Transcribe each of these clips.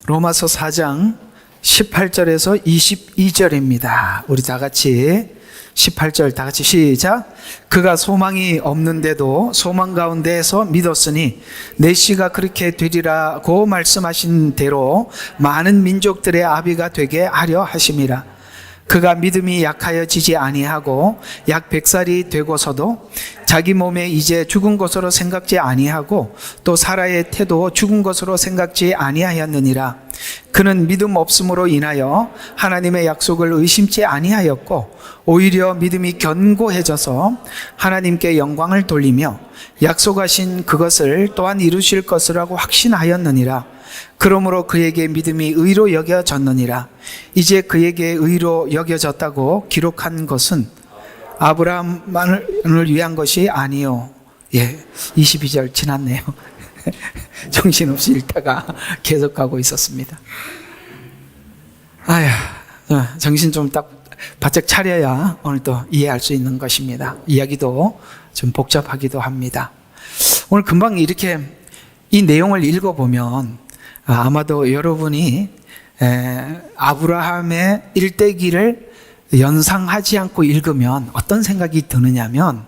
로마서 4장 18절에서 22절입니다. 우리 다 같이 18절 다 같이 시작. 그가 소망이 없는데도 소망 가운데에서 믿었으니 내 씨가 그렇게 되리라고 말씀하신 대로 많은 민족들의 아비가 되게 하려 하심이라. 그가 믿음이 약하여지지 아니하고 약 100살이 되고서도 자기 몸에 이제 죽은 것으로 생각지 아니하고 또 사라의 태도 죽은 것으로 생각지 아니하였느니라. 그는 믿음 없음으로 인하여 하나님의 약속을 의심치 아니하였고 오히려 믿음이 견고해져서 하나님께 영광을 돌리며 약속하신 그것을 또한 이루실 것이라고 확신하였느니라. 그러므로 그에게 믿음이 의로 여겨졌느니라. 이제 그에게 의로 여겨졌다고 기록한 것은 아브라함을 위한 것이 아니요. 22절 지났네요. 정신없이 읽다가 계속 가고 있었습니다. 정신 좀 딱 바짝 차려야 오늘 또 이해할 수 있는 것입니다. 이야기도 좀 복잡하기도 합니다. 오늘 금방 이렇게 이 내용을 읽어보면 아마도 여러분이 아브라함의 일대기를 연상하지 않고 읽으면 어떤 생각이 드느냐면,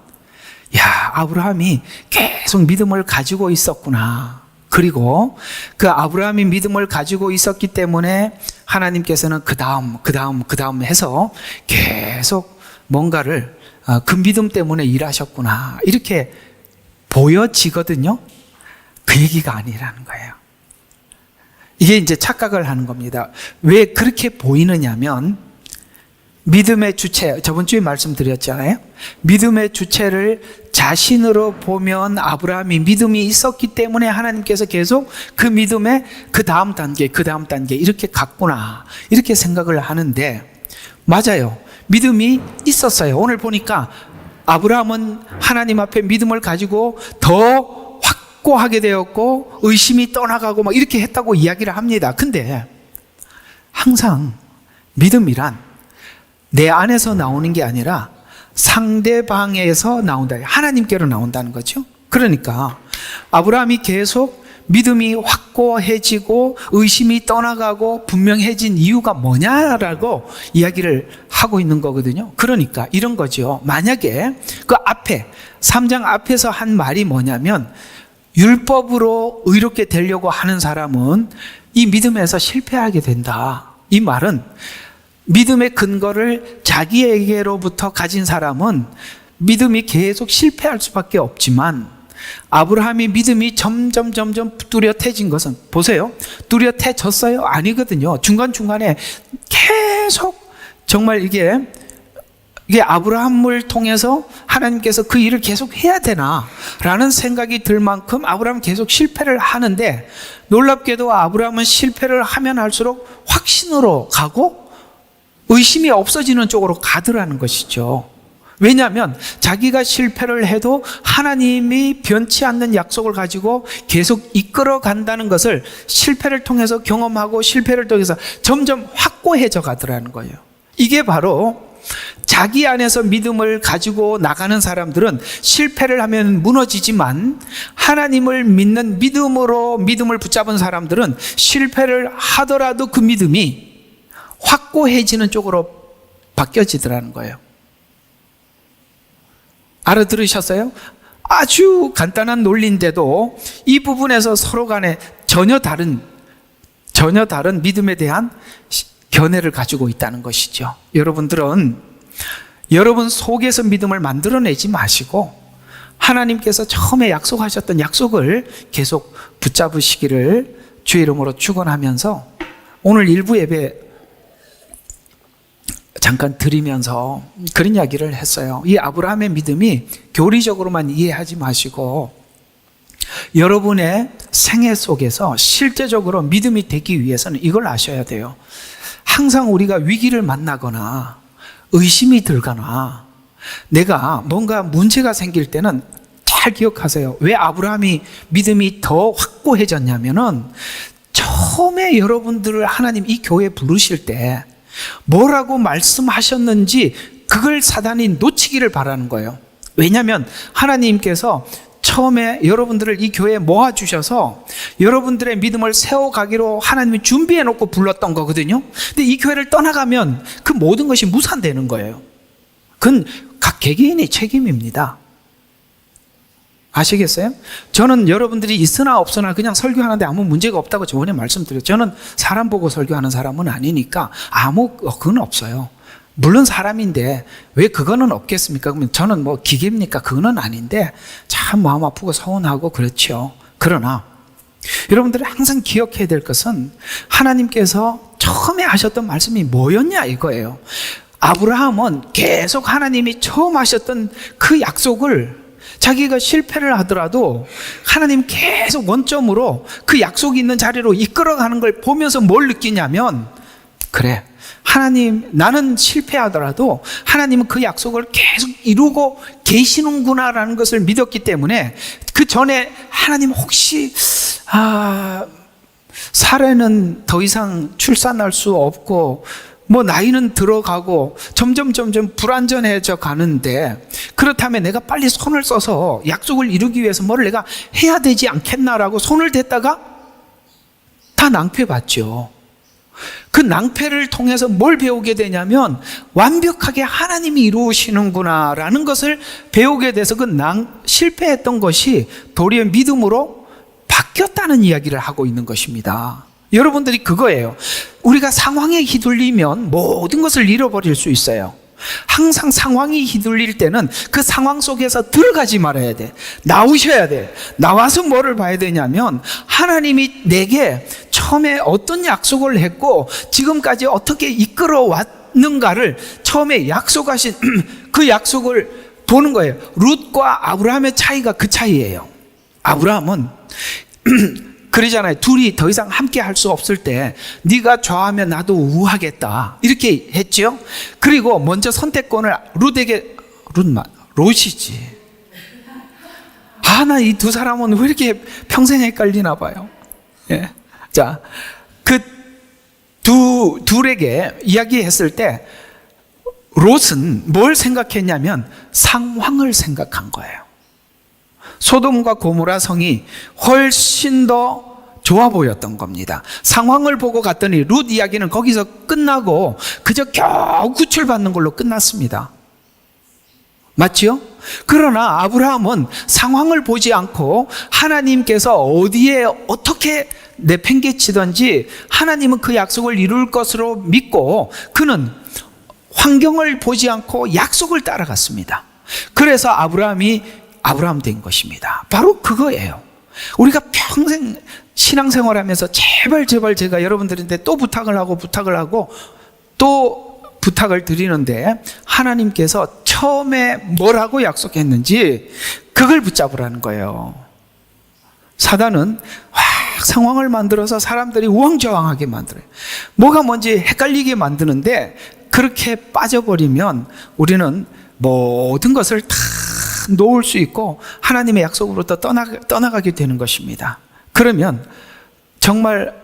아브라함이 계속 믿음을 가지고 있었구나. 그리고 그 아브라함이 믿음을 가지고 있었기 때문에 하나님께서는 그 다음 해서 계속 뭔가를 그 믿음 때문에 일하셨구나. 이렇게 보여지거든요. 그 얘기가 아니라는 거예요. 이게 이제 착각을 하는 겁니다. 왜 그렇게 보이느냐면 믿음의 주체, 저번 주에 말씀드렸잖아요. 믿음의 주체를 자신으로 보면 아브라함이 믿음이 있었기 때문에 하나님께서 계속 그 믿음의 그 다음 단계 이렇게 갔구나. 이렇게 생각을 하는데 맞아요. 믿음이 있었어요. 오늘 보니까 아브라함은 하나님 앞에 믿음을 가지고 더 확고하게 되었고 의심이 떠나가고 막 이렇게 했다고 이야기를 합니다. 근데 항상 믿음이란 내 안에서 나오는 게 아니라 상대방에서 나온다. 하나님께로 나온다는 거죠. 그러니까 아브라함이 계속 믿음이 확고해지고 의심이 떠나가고 분명해진 이유가 뭐냐라고 이야기를 하고 있는 거거든요. 그러니까 이런 거죠. 만약에 그 앞에 3장 앞에서 한 말이 뭐냐면 율법으로 의롭게 되려고 하는 사람은 이 믿음에서 실패하게 된다. 이 말은 믿음의 근거를 자기에게로부터 가진 사람은 믿음이 계속 실패할 수밖에 없지만 아브라함이 믿음이 점점 뚜렷해진 것은 보세요. 뚜렷해졌어요? 아니거든요. 중간중간에 계속 정말 이게 아브라함을 통해서 하나님께서 그 일을 계속 해야 되나 라는 생각이 들 만큼 아브라함은 계속 실패를 하는데 놀랍게도 아브라함은 실패를 하면 할수록 확신으로 가고 의심이 없어지는 쪽으로 가더라는 것이죠. 왜냐하면 자기가 실패를 해도 하나님이 변치 않는 약속을 가지고 계속 이끌어 간다는 것을 실패를 통해서 경험하고 실패를 통해서 점점 확고해져 가더라는 거예요. 이게 바로 자기 안에서 믿음을 가지고 나가는 사람들은 실패를 하면 무너지지만 하나님을 믿는 믿음을 붙잡은 사람들은 실패를 하더라도 그 믿음이 확고해지는 쪽으로 바뀌어지더라는 거예요. 알아들으셨어요? 아주 간단한 논리인데도 이 부분에서 서로 간에 전혀 다른 믿음에 대한 견해를 가지고 있다는 것이죠. 여러분들은 여러분 속에서 믿음을 만들어내지 마시고 하나님께서 처음에 약속하셨던 약속을 계속 붙잡으시기를 주의 이름으로 축원하면서 오늘 일부 예배 잠깐 드리면서 그런 이야기를 했어요. 이 아브라함의 믿음이 교리적으로만 이해하지 마시고 여러분의 생애 속에서 실제적으로 믿음이 되기 위해서는 이걸 아셔야 돼요. 항상 우리가 위기를 만나거나 의심이 들거나 내가 뭔가 문제가 생길 때는 잘 기억하세요. 왜 아브라함이 믿음이 더 확고해졌냐면은 처음에 여러분들을 하나님 이 교회에 부르실 때 뭐라고 말씀하셨는지 그걸 사단이 놓치기를 바라는 거예요. 왜냐하면 하나님께서 처음에 여러분들을 이 교회에 모아주셔서 여러분들의 믿음을 세워가기로 하나님이 준비해놓고 불렀던 거거든요. 근데 이 교회를 떠나가면 그 모든 것이 무산되는 거예요. 그건 각 개개인의 책임입니다. 아시겠어요? 저는 여러분들이 있으나 없으나 그냥 설교하는데 아무 문제가 없다고 저번에 말씀드렸죠. 저는 사람 보고 설교하는 사람은 아니니까 그건 없어요. 물론 사람인데 왜 그거는 없겠습니까? 그러면 저는 뭐 기계입니까? 그거는 아닌데 참 마음 아프고 서운하고 그렇죠. 그러나 여러분들이 항상 기억해야 될 것은 하나님께서 처음에 하셨던 말씀이 뭐였냐 이거예요. 아브라함은 계속 하나님이 처음 하셨던 그 약속을 자기가 실패를 하더라도 하나님 계속 원점으로 그 약속이 있는 자리로 이끌어가는 걸 보면서 뭘 느끼냐면, 그래, 하나님, 나는 실패하더라도 하나님은 그 약속을 계속 이루고 계시는구나라는 것을 믿었기 때문에 그 전에 하나님 혹시 사례는 더 이상 출산할 수 없고 뭐 나이는 들어가고 점점 불안전해져 가는데, 그렇다면 내가 빨리 손을 써서 약속을 이루기 위해서 뭘 내가 해야 되지 않겠나라고 손을 댔다가 다 낭패봤죠. 그 낭패를 통해서 뭘 배우게 되냐면 완벽하게 하나님이 이루시는구나라는 것을 배우게 돼서 그 실패했던 것이 도리어 믿음으로 바뀌었다는 이야기를 하고 있는 것입니다. 여러분들이 그거예요. 우리가 상황에 휘둘리면 모든 것을 잃어버릴 수 있어요. 항상 상황이 휘둘릴 때는 그 상황 속에서 들어가지 말아야 돼. 나오셔야 돼. 나와서 뭐를 봐야 되냐면 하나님이 내게 처음에 어떤 약속을 했고 지금까지 어떻게 이끌어 왔는가를 처음에 약속하신 그 약속을 보는 거예요. 룻과 아브라함의 차이가 그 차이예요. 아브라함은 그러잖아요. 둘이 더 이상 함께 할 수 없을 때 네가 좌하면 나도 우하겠다 이렇게 했죠. 그리고 먼저 선택권을 롯이지. 나 이 두 사람은 왜 이렇게 평생 헷갈리나 봐요. 예. 자, 그 둘에게 이야기했을 때 롯은 뭘 생각했냐면 상황을 생각한 거예요. 소돔과 고모라 성이 훨씬 더 좋아 보였던 겁니다. 상황을 보고 갔더니 룻 이야기는 거기서 끝나고 그저 겨우 구출받는 걸로 끝났습니다. 맞지요? 그러나 아브라함은 상황을 보지 않고 하나님께서 어디에 어떻게 내팽개치든지 하나님은 그 약속을 이룰 것으로 믿고 그는 환경을 보지 않고 약속을 따라갔습니다. 그래서 아브라함이 아브라함 된 것입니다. 바로 그거예요. 우리가 평생 신앙생활하면서 제발 제가 여러분들한테 또 부탁을 하고 또 부탁을 드리는데 하나님께서 처음에 뭐라고 약속했는지 그걸 붙잡으라는 거예요. 사단은 상황을 만들어서 사람들이 우왕좌왕하게 만들어요. 뭐가 뭔지 헷갈리게 만드는데 그렇게 빠져버리면 우리는 모든 것을 다 놓을 수 있고 하나님의 약속으로부터 떠나가게 되는 것입니다. 그러면 정말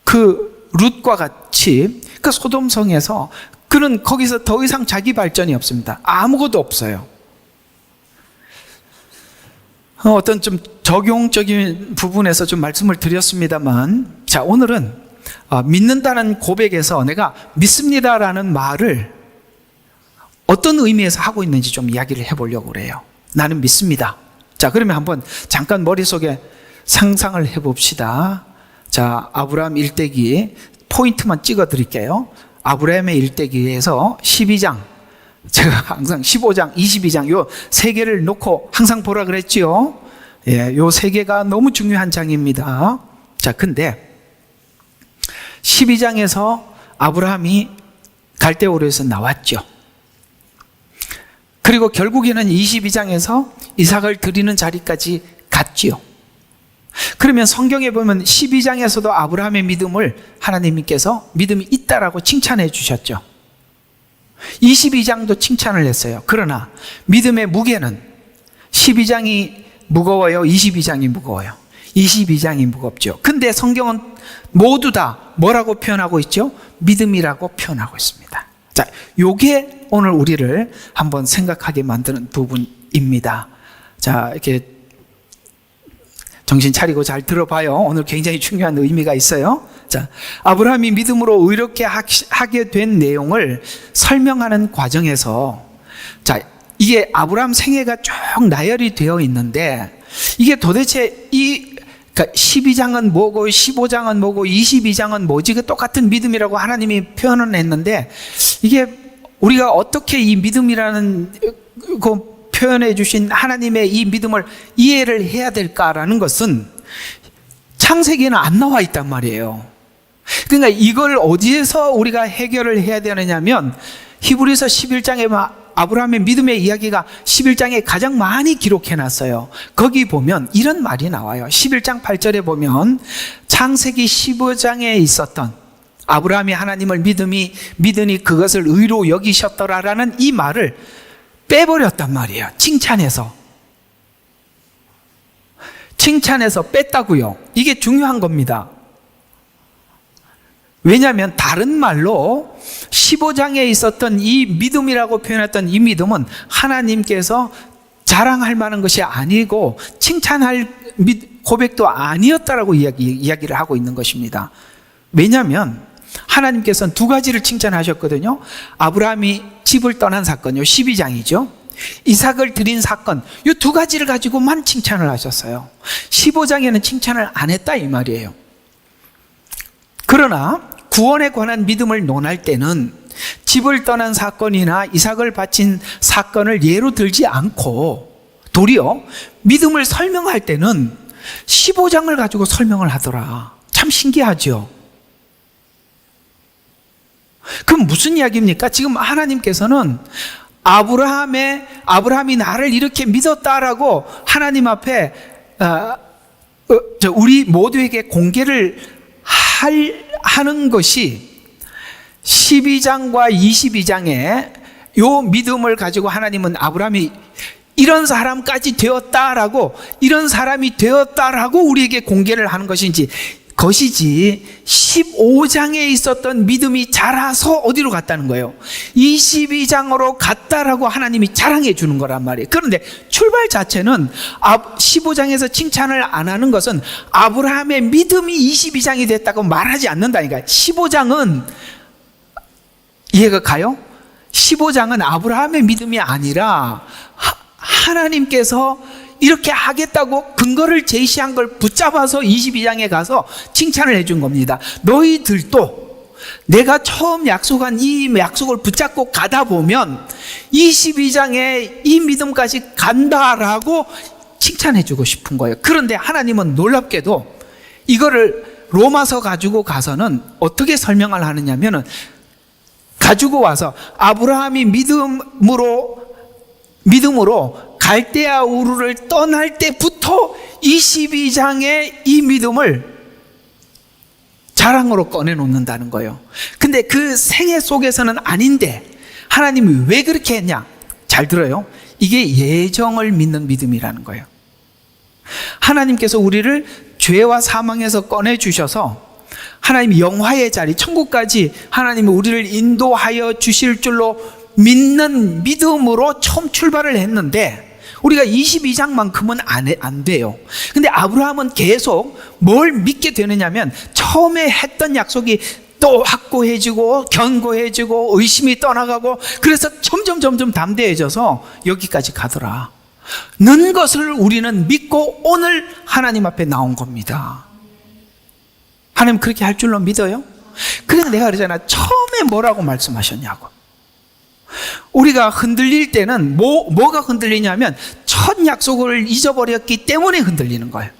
그 룻과 같이 그 소돔성에서 그는 거기서 더 이상 자기 발전이 없습니다. 아무것도 없어요. 어떤 좀 적용적인 부분에서 좀 말씀을 드렸습니다만, 자, 오늘은 믿는다는 고백에서 내가 믿습니다라는 말을 어떤 의미에서 하고 있는지 좀 이야기를 해보려고 그래요. 나는 믿습니다. 자, 그러면 한번 잠깐 머릿속에 상상을 해봅시다. 자, 아브라함 일대기 포인트만 찍어 드릴게요. 아브라함의 일대기에서 12장, 제가 항상 15장, 22장 요 세 개를 놓고 항상 보라 그랬지요. 예, 요 세 개가 너무 중요한 장입니다. 자, 근데 12장에서 아브라함이 갈대오르에서 나왔죠. 그리고 결국에는 22장에서 이삭을 드리는 자리까지 갔지요. 그러면 성경에 보면 12장에서도 아브라함의 믿음을 하나님께서 믿음이 있다라고 칭찬해 주셨죠. 22장도 칭찬을 했어요. 그러나 믿음의 무게는 12장이 무거워요? 22장이 무거워요? 22장이 무겁죠. 근데 성경은 모두 다 뭐라고 표현하고 있죠? 믿음이라고 표현하고 있습니다. 자, 요게 오늘 우리를 한번 생각하게 만드는 부분입니다. 자, 이렇게 정신 차리고 잘 들어봐요. 오늘 굉장히 중요한 의미가 있어요. 자, 아브라함이 믿음으로 의롭게 하게 된 내용을 설명하는 과정에서, 자, 이게 아브라함 생애가 쭉 나열이 되어 있는데, 이게 도대체 그러니까 12장은 뭐고 15장은 뭐고 22장은 뭐지? 그 똑같은 믿음이라고 하나님이 표현을 했는데, 이게 우리가 어떻게 이 믿음이라는 그 표현해 주신 하나님의 이 믿음을 이해를 해야 될까라는 것은 창세기에는 안 나와 있단 말이에요. 그러니까 이걸 어디에서 우리가 해결을 해야 되느냐면, 히브리서 11장에 아브라함의 믿음의 이야기가 11장에 가장 많이 기록해 놨어요. 거기 보면 이런 말이 나와요. 11장 8절에 보면 창세기 15장에 있었던 아브라함이 하나님을 믿으니 그것을 의로 여기셨더라라는 이 말을 빼버렸단 말이에요. 칭찬해서 뺐다고요. 이게 중요한 겁니다. 왜냐하면 다른 말로 15장에 있었던 이 믿음이라고 표현했던 이 믿음은 하나님께서 자랑할 만한 것이 아니고 칭찬할 고백도 아니었다라고 이야기를 하고 있는 것입니다. 왜냐하면 하나님께서는 두 가지를 칭찬하셨거든요. 아브라함이 집을 떠난 사건요, 12장이죠. 이삭을 드린 사건, 이 두 가지를 가지고만 칭찬을 하셨어요. 15장에는 칭찬을 안 했다 이 말이에요. 그러나 구원에 관한 믿음을 논할 때는 집을 떠난 사건이나 이삭을 바친 사건을 예로 들지 않고 도리어 믿음을 설명할 때는 15장을 가지고 설명을 하더라. 참 신기하죠. 그럼 무슨 이야기입니까? 지금 하나님께서는 아브라함이 나를 이렇게 믿었다라고 하나님 앞에 우리 모두에게 공개를 하는 것이 12장과 22장에 요 믿음을 가지고 하나님은 아브라함이 이런 사람까지 되었다라고, 이런 사람이 되었다라고 우리에게 공개를 하는 것이지 15장에 있었던 믿음이 자라서 어디로 갔다는 거예요? 22장으로 갔다라고 하나님이 자랑해 주는 거란 말이에요. 그런데 출발 자체는 15장에서 칭찬을 안 하는 것은 아브라함의 믿음이 22장이 됐다고 말하지 않는다니까요. 15장은 이해가 가요? 15장은 아브라함의 믿음이 아니라 하나님께서 이렇게 하겠다고 근거를 제시한 걸 붙잡아서 22장에 가서 칭찬을 해준 겁니다. 너희들도 내가 처음 약속한 이 약속을 붙잡고 가다 보면 22장에 이 믿음까지 간다라고 칭찬해주고 싶은 거예요. 그런데 하나님은 놀랍게도 이거를 로마서 가지고 가서는 어떻게 설명을 하느냐면은, 가지고 와서 아브라함이 믿음으로 갈대아 우르를 떠날 때부터 22장의 이 믿음을 자랑으로 꺼내놓는다는 거예요. 근데 그 생애 속에서는 아닌데 하나님이 왜 그렇게 했냐? 잘 들어요. 이게 예정을 믿는 믿음이라는 거예요. 하나님께서 우리를 죄와 사망에서 꺼내주셔서 하나님이 영화의 자리, 천국까지 하나님이 우리를 인도하여 주실 줄로 믿는 믿음으로 처음 출발을 했는데, 우리가 22장만큼은 안 돼요. 근데 아브라함은 계속 뭘 믿게 되느냐면, 처음에 했던 약속이 또 확고해지고 견고해지고 의심이 떠나가고, 그래서 점점 담대해져서 여기까지 가더라 는 것을 우리는 믿고 오늘 하나님 앞에 나온 겁니다. 하나님 그렇게 할 줄로 믿어요? 그래서 내가 그러잖아, 처음에 뭐라고 말씀하셨냐고. 우리가 흔들릴 때는 뭐가 흔들리냐면 첫 약속을 잊어버렸기 때문에 흔들리는 거예요.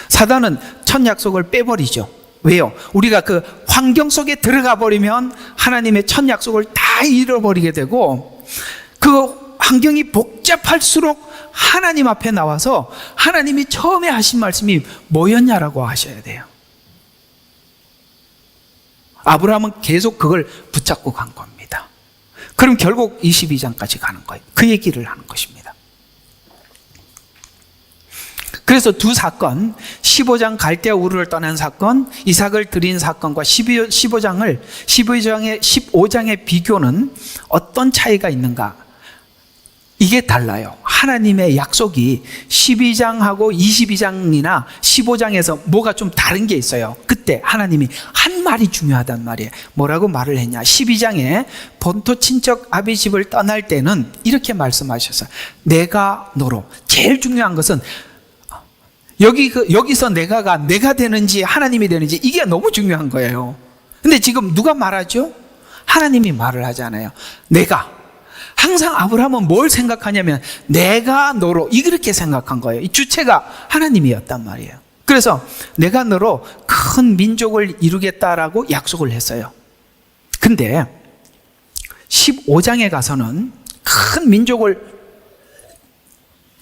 사단은 첫 약속을 빼버리죠. 왜요? 우리가 그 환경 속에 들어가 버리면 하나님의 첫 약속을 다 잃어버리게 되고, 그 환경이 복잡할수록 하나님 앞에 나와서 하나님이 처음에 하신 말씀이 뭐였냐라고 하셔야 돼요. 아브라함은 계속 그걸 붙잡고 간 겁니다. 그럼 결국 22장까지 가는 거예요. 그 얘기를 하는 것입니다. 그래서 두 사건, 15장 갈대아 우르를 떠난 사건, 이삭을 드린 사건과 15장의 비교는 어떤 차이가 있는가? 이게 달라요. 하나님의 약속이 12장하고 22장이나 15장에서 뭐가 좀 다른 게 있어요. 그때 하나님이 한 말이 중요하단 말이에요. 뭐라고 말을 했냐? 12장에 본토 친척 아비 집을 떠날 때는 이렇게 말씀하셨어요. 내가 너로. 제일 중요한 것은 여기서 내가 되는지 하나님이 되는지 이게 너무 중요한 거예요. 근데 지금 누가 말하죠? 하나님이 말을 하잖아요. 내가. 항상 아브라함은 뭘 생각하냐면 내가 너로 이렇게 생각한 거예요. 이 주체가 하나님이었단 말이에요. 그래서 내가 너로 큰 민족을 이루겠다라고 약속을 했어요. 근데 15장에 가서는 큰 민족을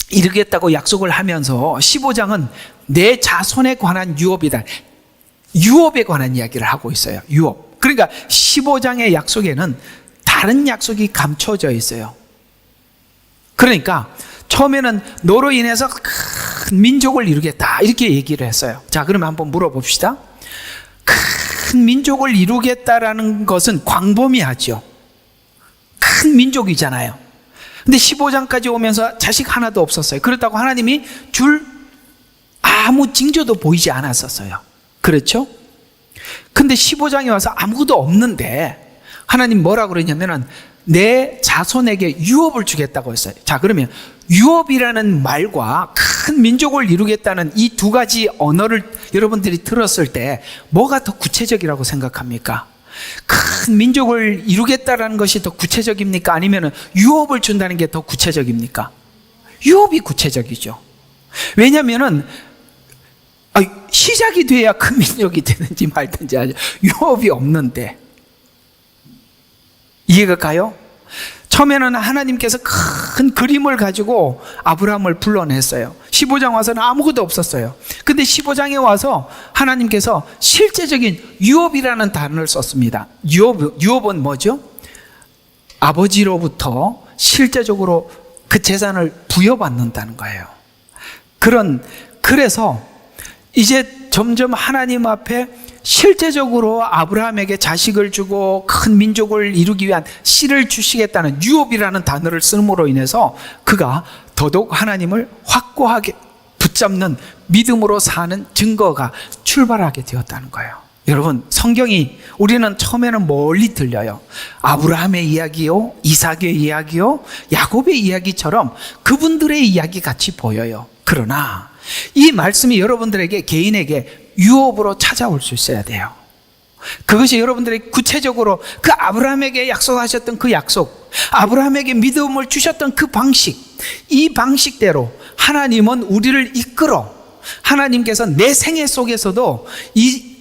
이루겠다고 약속을 하면서 15장은 내 자손에 관한 유업이다. 유업에 관한 이야기를 하고 있어요. 유업. 그러니까 15장의 약속에는 다른 약속이 감춰져 있어요. 그러니까 처음에는 너로 인해서 큰 민족을 이루겠다 이렇게 얘기를 했어요. 자, 그러면 한번 물어봅시다. 큰 민족을 이루겠다라는 것은 광범위하죠. 큰 민족이잖아요. 근데 15장까지 오면서 자식 하나도 없었어요. 그렇다고 하나님이 줄 아무 징조도 보이지 않았었어요. 그렇죠? 근데 15장에 와서 아무것도 없는데 하나님 뭐라고 그러냐면은 내 자손에게 유업을 주겠다고 했어요. 자, 그러면 유업이라는 말과 큰 민족을 이루겠다는 이 두 가지 언어를 여러분들이 들었을 때 뭐가 더 구체적이라고 생각합니까? 큰 민족을 이루겠다라는 것이 더 구체적입니까? 아니면 유업을 준다는 게 더 구체적입니까? 유업이 구체적이죠. 왜냐하면 시작이 돼야 큰 민족이 되는지 말든지 하죠. 유업이 없는데. 이해가 가요? 처음에는 하나님께서 큰 그림을 가지고 아브라함을 불러냈어요. 15장 와서는 아무것도 없었어요. 근데 15장에 와서 하나님께서 실제적인 유업이라는 단어를 썼습니다. 유업은 뭐죠? 아버지로부터 실제적으로 그 재산을 부여받는다는 거예요. 그래서 이제 점점 하나님 앞에 실제적으로 아브라함에게 자식을 주고 큰 민족을 이루기 위한 씨를 주시겠다는 유업이라는 단어를 쓰므로 인해서 그가 더더욱 하나님을 확고하게 붙잡는 믿음으로 사는 증거가 출발하게 되었다는 거예요. 여러분, 성경이 우리는 처음에는 멀리 들려요. 아브라함의 이야기요, 이삭의 이야기요, 야곱의 이야기처럼 그분들의 이야기 같이 보여요. 그러나 이 말씀이 여러분들에게 개인에게 유업으로 찾아올 수 있어야 돼요. 그것이 여러분들이 구체적으로 그 아브라함에게 약속하셨던 그 약속, 아브라함에게 믿음을 주셨던 그 방식, 이 방식대로 하나님은 우리를 이끌어 하나님께서 내 생애 속에서도 이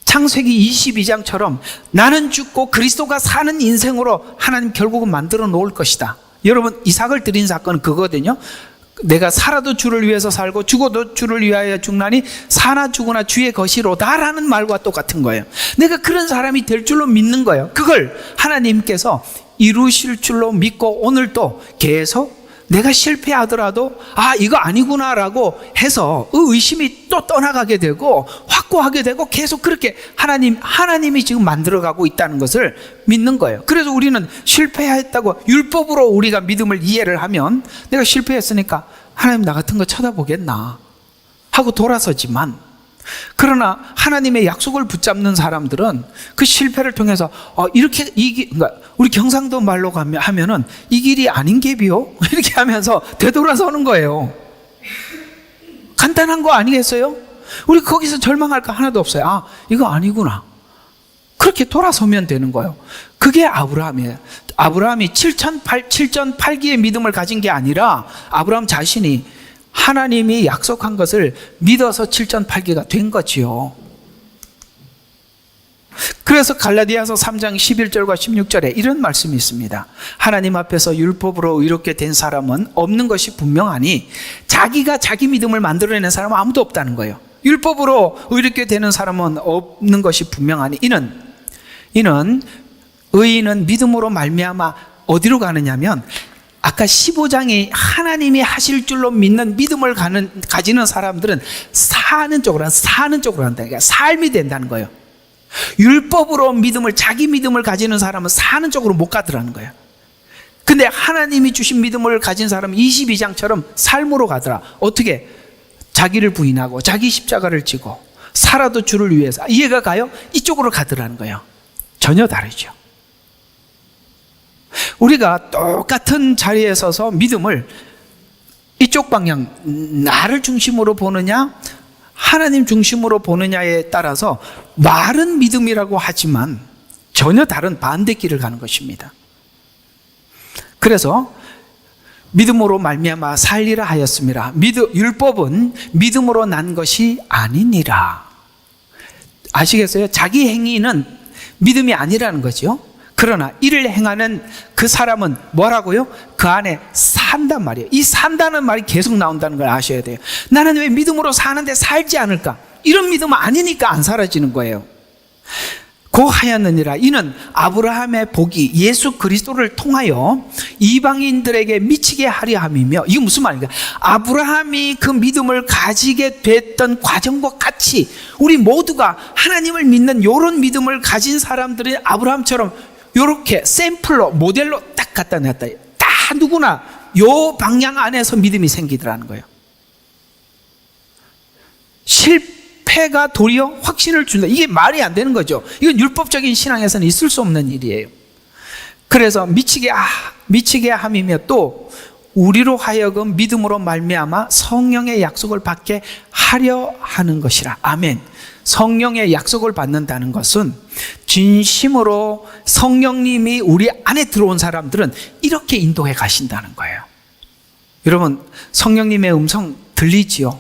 창세기 22장처럼 나는 죽고 그리스도가 사는 인생으로 하나님 결국은 만들어 놓을 것이다. 여러분, 이삭을 드린 사건은 그거거든요. 내가 살아도 주를 위해서 살고 죽어도 주를 위하여 죽나니 사나 죽으나 주의 것이로다 라는 말과 똑같은 거예요. 내가 그런 사람이 될 줄로 믿는 거예요. 그걸 하나님께서 이루실 줄로 믿고 오늘도 계속 내가 실패하더라도 이거 아니구나 라고 해서 의심이 또 떠나가게 되고 확고하게 되고 계속 그렇게 하나님이 지금 만들어가고 있다는 것을 믿는 거예요. 그래서 우리는 실패했다고 율법으로 우리가 믿음을 이해를 하면 내가 실패했으니까 하나님 나 같은 거 쳐다보겠나 하고 돌아서지만, 그러나 하나님의 약속을 붙잡는 사람들은 그 실패를 통해서 그러니까 우리 경상도 말로 하면은 이 길이 아닌 게비요 이렇게 하면서 되돌아서는 거예요. 간단한 거 아니겠어요? 우리 거기서 절망할 거 하나도 없어요. 이거 아니구나. 그렇게 돌아서면 되는 거예요. 그게 아브라함이에요. 아브라함이 7,800기의 믿음을 가진 게 아니라 아브라함 자신이 하나님이 약속한 것을 믿어서 7,800기가 된 거지요. 그래서 갈라디아서 3장 11절과 16절에 이런 말씀이 있습니다. 하나님 앞에서 율법으로 의롭게 된 사람은 없는 것이 분명하니 자기가 자기 믿음을 만들어내는 사람은 아무도 없다는 거예요. 율법으로 의롭게 되는 사람은 없는 것이 분명하니 이는 의인은 믿음으로 말미암아 어디로 가느냐면, 아까 15장이 하나님이 하실 줄로 믿는 믿음을 가지는 사람들은 사는 쪽으로 한다. 그러니까 삶이 된다는 거예요. 율법으로 자기 믿음을 가지는 사람은 사는 쪽으로 못 가더라는 거예요. 근데 하나님이 주신 믿음을 가진 사람은 22장처럼 삶으로 가더라. 어떻게? 자기를 부인하고 자기 십자가를 지고 살아도 주를 위해서. 이해가 가요? 이쪽으로 가더라는 거예요. 전혀 다르죠. 우리가 똑같은 자리에 서서 믿음을 이쪽 방향, 나를 중심으로 보느냐 하나님 중심으로 보느냐에 따라서 말은 믿음이라고 하지만 전혀 다른 반대길을 가는 것입니다. 그래서 믿음으로 말미암아 살리라 하였습니다. 율법은 믿음으로 난 것이 아니니라. 아시겠어요? 자기 행위는 믿음이 아니라는 거죠. 그러나 이를 행하는 그 사람은 뭐라고요? 그 안에 산단 말이에요. 이 산다는 말이 계속 나온다는 걸 아셔야 돼요. 나는 왜 믿음으로 사는데 살지 않을까? 이런 믿음은 아니니까 안 사라지는 거예요. 고하였느니라. 이는 아브라함의 복이 예수 그리스도를 통하여 이방인들에게 미치게 하려 함이며, 이게 무슨 말인가? 아브라함이 그 믿음을 가지게 됐던 과정과 같이 우리 모두가 하나님을 믿는 이런 믿음을 가진 사람들이 아브라함처럼 이렇게 샘플로 모델로 딱 갖다 놨다. 다 누구나 요 방향 안에서 믿음이 생기더라는 거예요. 실패가 도리어 확신을 준다. 이게 말이 안 되는 거죠. 이건 율법적인 신앙에서는 있을 수 없는 일이에요. 그래서 미치게 함이며 또 우리로 하여금 믿음으로 말미암아 성령의 약속을 받게 하려 하는 것이라. 아멘. 성령의 약속을 받는다는 것은 진심으로 성령님이 우리 안에 들어온 사람들은 이렇게 인도해 가신다는 거예요. 여러분, 성령님의 음성 들리지요?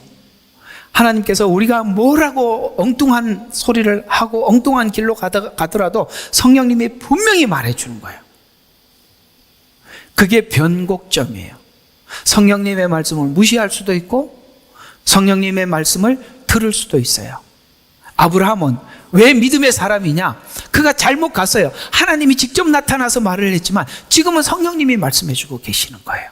하나님께서 우리가 뭐라고 엉뚱한 소리를 하고 엉뚱한 길로 가더라도 성령님이 분명히 말해주는 거예요. 그게 변곡점이에요. 성령님의 말씀을 무시할 수도 있고 성령님의 말씀을 들을 수도 있어요. 아브라함은 왜 믿음의 사람이냐? 그가 잘못 갔어요. 하나님이 직접 나타나서 말을 했지만 지금은 성령님이 말씀해 주고 계시는 거예요.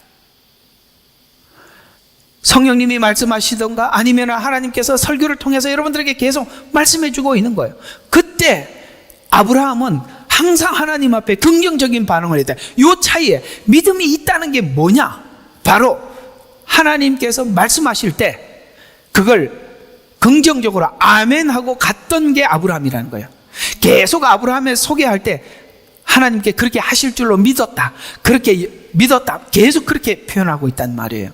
성령님이 말씀하시던가 아니면 하나님께서 설교를 통해서 여러분들에게 계속 말씀해 주고 있는 거예요. 그때 아브라함은 항상 하나님 앞에 긍정적인 반응을 했다. 이 차이에 믿음이 있다는 게 뭐냐? 바로 하나님께서 말씀하실 때 그걸 긍정적으로 아멘 하고 갔던 게 아브라함이라는 거예요. 계속 아브라함을 소개할 때 하나님께 그렇게 하실 줄로 믿었다. 그렇게 믿었다. 계속 그렇게 표현하고 있단 말이에요.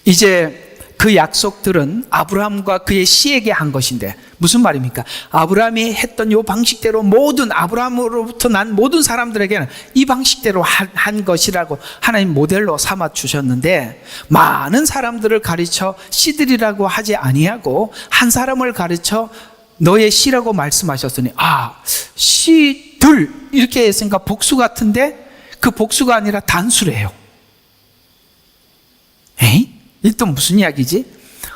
이제 그 약속들은 아브라함과 그의 씨에게 한 것인데 무슨 말입니까? 아브라함이 했던 이 방식대로 모든 아브라함으로부터 난 모든 사람들에게는 이 방식대로 한 것이라고 하나님 모델로 삼아 주셨는데 많은 사람들을 가르쳐 씨들이라고 하지 아니하고 한 사람을 가르쳐 너의 씨라고 말씀하셨으니 씨들 이렇게 했으니까 복수 같은데 그 복수가 아니라 단수래요. 에이? 이 또 무슨 이야기지?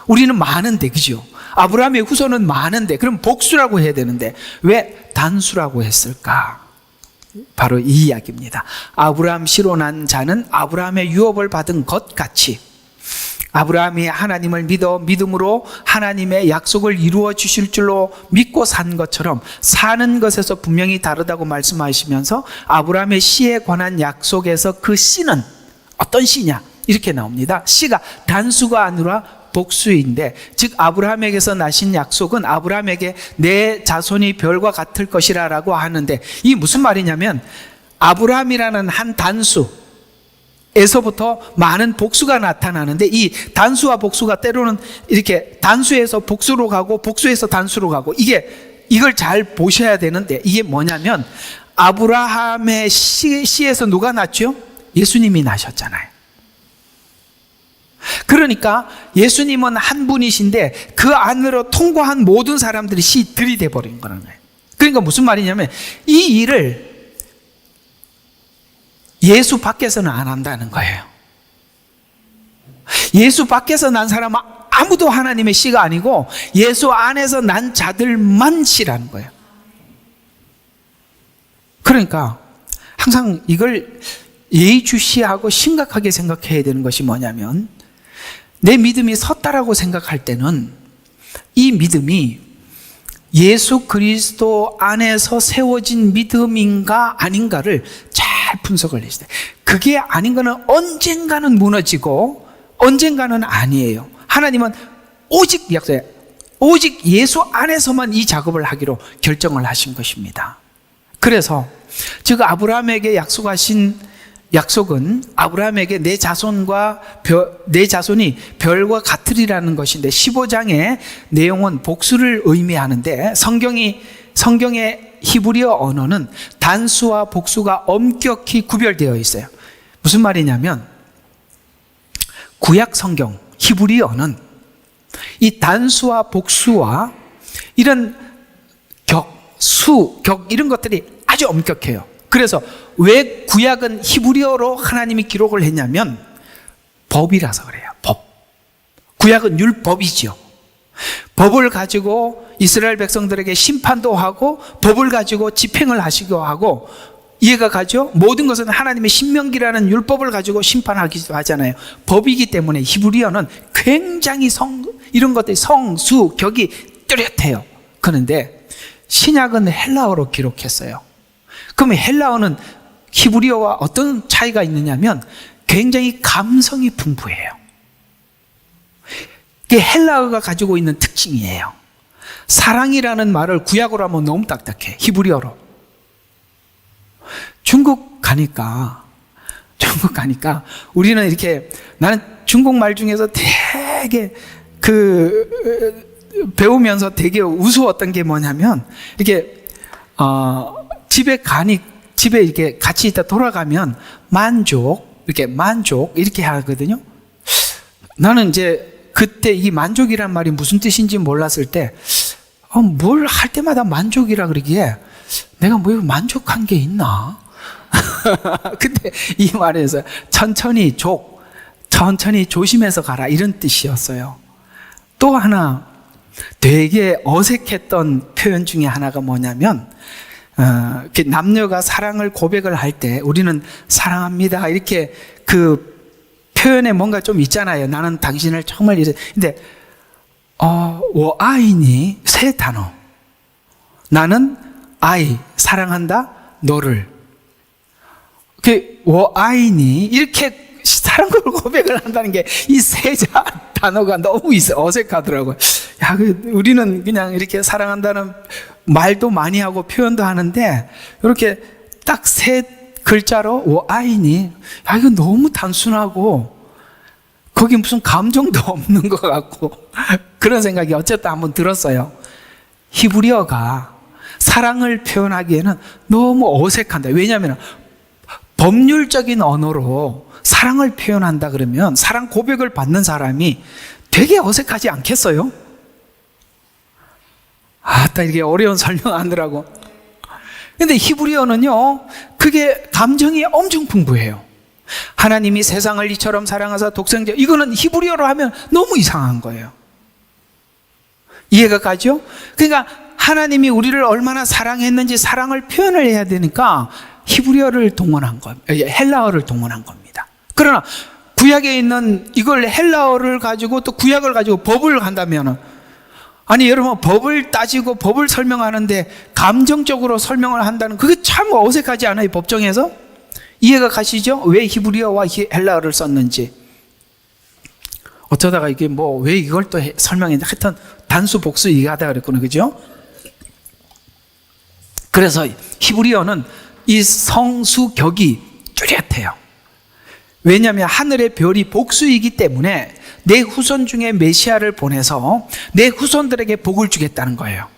우리는 많은데, 그죠? 아브라함의 후손은 많은데, 그럼 복수라고 해야 되는데, 왜 단수라고 했을까? 바로 이 이야기입니다. 아브라함 씨로 난 자는 아브라함의 유업을 받은 것 같이 아브라함이 하나님을 믿음으로 하나님의 약속을 이루어 주실 줄로 믿고 산 것처럼 사는 것에서 분명히 다르다고 말씀하시면서 아브라함의 씨에 관한 약속에서 그 씨는 어떤 씨냐? 이렇게 나옵니다. 씨가 단수가 아니라 복수인데, 즉 아브라함에게서 나신 약속은 아브라함에게 내 자손이 별과 같을 것이라고 하는데, 이게 무슨 말이냐면 아브라함이라는 한 단수에서부터 많은 복수가 나타나는데 이 단수와 복수가 때로는 이렇게 단수에서 복수로 가고 복수에서 단수로 가고, 이걸 잘 보셔야 되는데, 이게 뭐냐면 아브라함의 씨에서 누가 났죠? 예수님이 나셨잖아요. 그러니까 예수님은 한 분이신데 그 안으로 통과한 모든 사람들이 씨들이 돼버린 거라는 거예요. 그러니까 무슨 말이냐면 이 일을 예수 밖에서는 안 한다는 거예요. 예수 밖에서 난 사람은 아무도 하나님의 씨가 아니고 예수 안에서 난 자들만 씨라는 거예요. 그러니까 항상 이걸 예의주시하고 심각하게 생각해야 되는 것이 뭐냐면, 내 믿음이 섰다라고 생각할 때는 이 믿음이 예수 그리스도 안에서 세워진 믿음인가 아닌가를 잘 분석을 해주세요. 그게 아닌 거는 언젠가는 무너지고 언젠가는 아니에요. 하나님은 오직 약속해요. 오직 예수 안에서만 이 작업을 하기로 결정을 하신 것입니다. 그래서 즉 아브라함에게 약속하신 약속은 아브라함에게 내 자손이 별과 같으리라는 것인데 15장의 내용은 복수를 의미하는데 성경의 히브리어 언어는 단수와 복수가 엄격히 구별되어 있어요. 무슨 말이냐면 구약 성경 히브리어는 이 단수와 복수와 이런 격, 수, 격 이런 것들이 아주 엄격해요. 그래서 왜 구약은 히브리어로 하나님이 기록을 했냐면 법이라서 그래요. 법. 구약은 율법이지요. 법을 가지고 이스라엘 백성들에게 심판도 하고 법을 가지고 집행을 하시기도 하고 이해가 가죠? 모든 것은 하나님의 신명기라는 율법을 가지고 심판하기도 하잖아요. 법이기 때문에 히브리어는 굉장히 이런 것들이 성수, 격이 뚜렷해요. 그런데 신약은 헬라어로 기록했어요. 그러면 헬라어는 히브리어와 어떤 차이가 있느냐면 굉장히 감성이 풍부해요. 이게 헬라어가 가지고 있는 특징이에요. 사랑이라는 말을 구약어로 하면 너무 딱딱해. 히브리어로. 중국 가니까 우리는 이렇게 나는 중국말 중에서 되게 배우면서 되게 우스웠던 게 뭐냐면 이렇게 집에 이렇게 같이 있다 돌아가면 만족 이렇게 하거든요. 나는 이제 그때 이 만족이란 말이 무슨 뜻인지 몰랐을 때 뭘 할 때마다 만족이라 그러기에 내가 뭐 만족한 게 있나? 근데 이 말에서 천천히 조심해서 가라 이런 뜻이었어요. 또 하나 되게 어색했던 표현 중에 하나가 뭐냐면 남녀가 사랑을 고백을 할 때 우리는 사랑합니다 이렇게 그 표현에 뭔가 좀 있잖아요. 나는 당신을 정말 근데 워아이니 세 단어. 나는 아이 사랑한다 너를. 워아이니 이렇게 사랑을 고백을 한다는 게 이 세 단어가 너무 어색하더라고요. 우리는 그냥 이렇게 사랑한다는 말도 많이 하고 표현도 하는데 이렇게 딱 세 글자로 워아이니 이거 너무 단순하고 거기 무슨 감정도 없는 것 같고 그런 생각이 어쨌든 한번 들었어요. 히브리어가 사랑을 표현하기에는 너무 어색한다. 왜냐하면 법률적인 언어로 사랑을 표현한다 그러면 사랑 고백을 받는 사람이 되게 어색하지 않겠어요? 딱 이게 어려운 설명하느라고. 근데 히브리어는요, 그게 감정이 엄청 풍부해요. 하나님이 세상을 이처럼 사랑하사 독생자, 이거는 히브리어로 하면 너무 이상한 거예요. 이해가 가죠? 그러니까 하나님이 우리를 얼마나 사랑했는지 사랑을 표현을 해야 되니까 히브리어를 동원한 것, 헬라어를 동원한 겁니다. 그러나 구약에 있는 이걸 헬라어를 가지고 또 구약을 가지고 법을 한다면은 아니 여러분 법을 따지고 법을 설명하는데 감정적으로 설명을 한다는 그게 참 어색하지 않아요? 법정에서? 이해가 가시죠? 왜 히브리어와 헬라어를 썼는지. 어쩌다가 이게 왜 이걸 또 설명했는데 하여튼 단수 복수 얘기하다 그랬구나. 그죠? 그래서 히브리어는 이 성수격이 뚜렷해요. 왜냐하면 하늘의 별이 복수이기 때문에 내 후손 중에 메시아를 보내서 내 후손들에게 복을 주겠다는 거예요.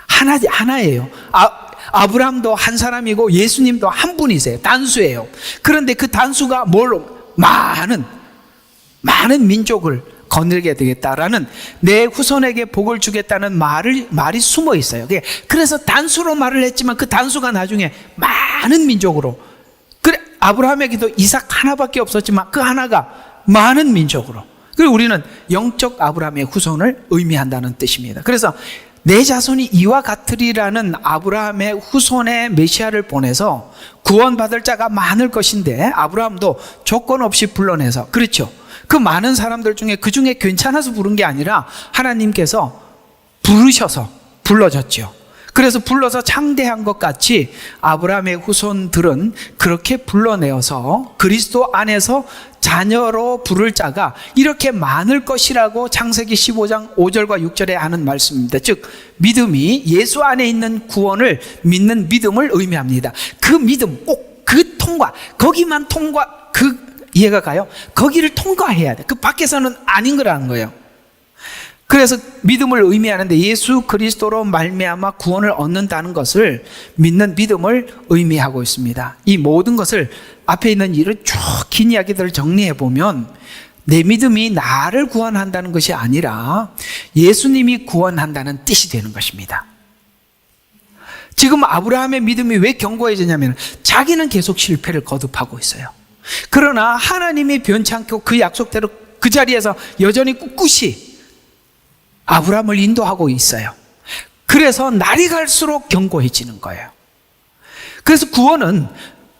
하나예요. 아브라함도 한 사람이고 예수님도 한 분이세요. 단수예요. 그런데 그 단수가 많은 민족을 거느리게 되겠다라는 내 후손에게 복을 주겠다는 말이 숨어 있어요. 그래서 단수로 말을 했지만 그 단수가 나중에 많은 민족으로. 그래 아브라함에게도 이삭 하나밖에 없었지만 그 하나가 많은 민족으로. 그리고 우리는 영적 아브라함의 후손을 의미한다는 뜻입니다. 그래서 내 자손이 이와 같으리라는 아브라함의 후손의 메시아를 보내서 구원받을 자가 많을 것인데 아브라함도 조건 없이 불러내서 그렇죠. 그 많은 사람들 중에 그 중에 괜찮아서 부른 게 아니라 하나님께서 부르셔서 불러졌죠. 그래서 불러서 창대한 것 같이 아브라함의 후손들은 그렇게 불러내어서 그리스도 안에서 자녀로 부를 자가 이렇게 많을 것이라고 창세기 15장 5절과 6절에 하는 말씀입니다. 즉 믿음이 예수 안에 있는 구원을 믿는 믿음을 의미합니다. 그 믿음, 꼭 그 통과, 거기만 통과, 이해가 가요? 거기를 통과해야 돼. 그 밖에서는 아닌 거라는 거예요. 그래서 믿음을 의미하는데 예수 그리스도로 말미암아 구원을 얻는다는 것을 믿는 믿음을 의미하고 있습니다. 이 모든 것을 앞에 있는 일을 쭉 긴 이야기들을 정리해 보면 내 믿음이 나를 구원한다는 것이 아니라 예수님이 구원한다는 뜻이 되는 것입니다. 지금 아브라함의 믿음이 왜 견고해지냐면 자기는 계속 실패를 거듭하고 있어요. 그러나 하나님이 변치 않고 그 약속대로 그 자리에서 여전히 꿋꿋이 아브라함을 인도하고 있어요. 그래서 날이 갈수록 견고해지는 거예요. 그래서 구원은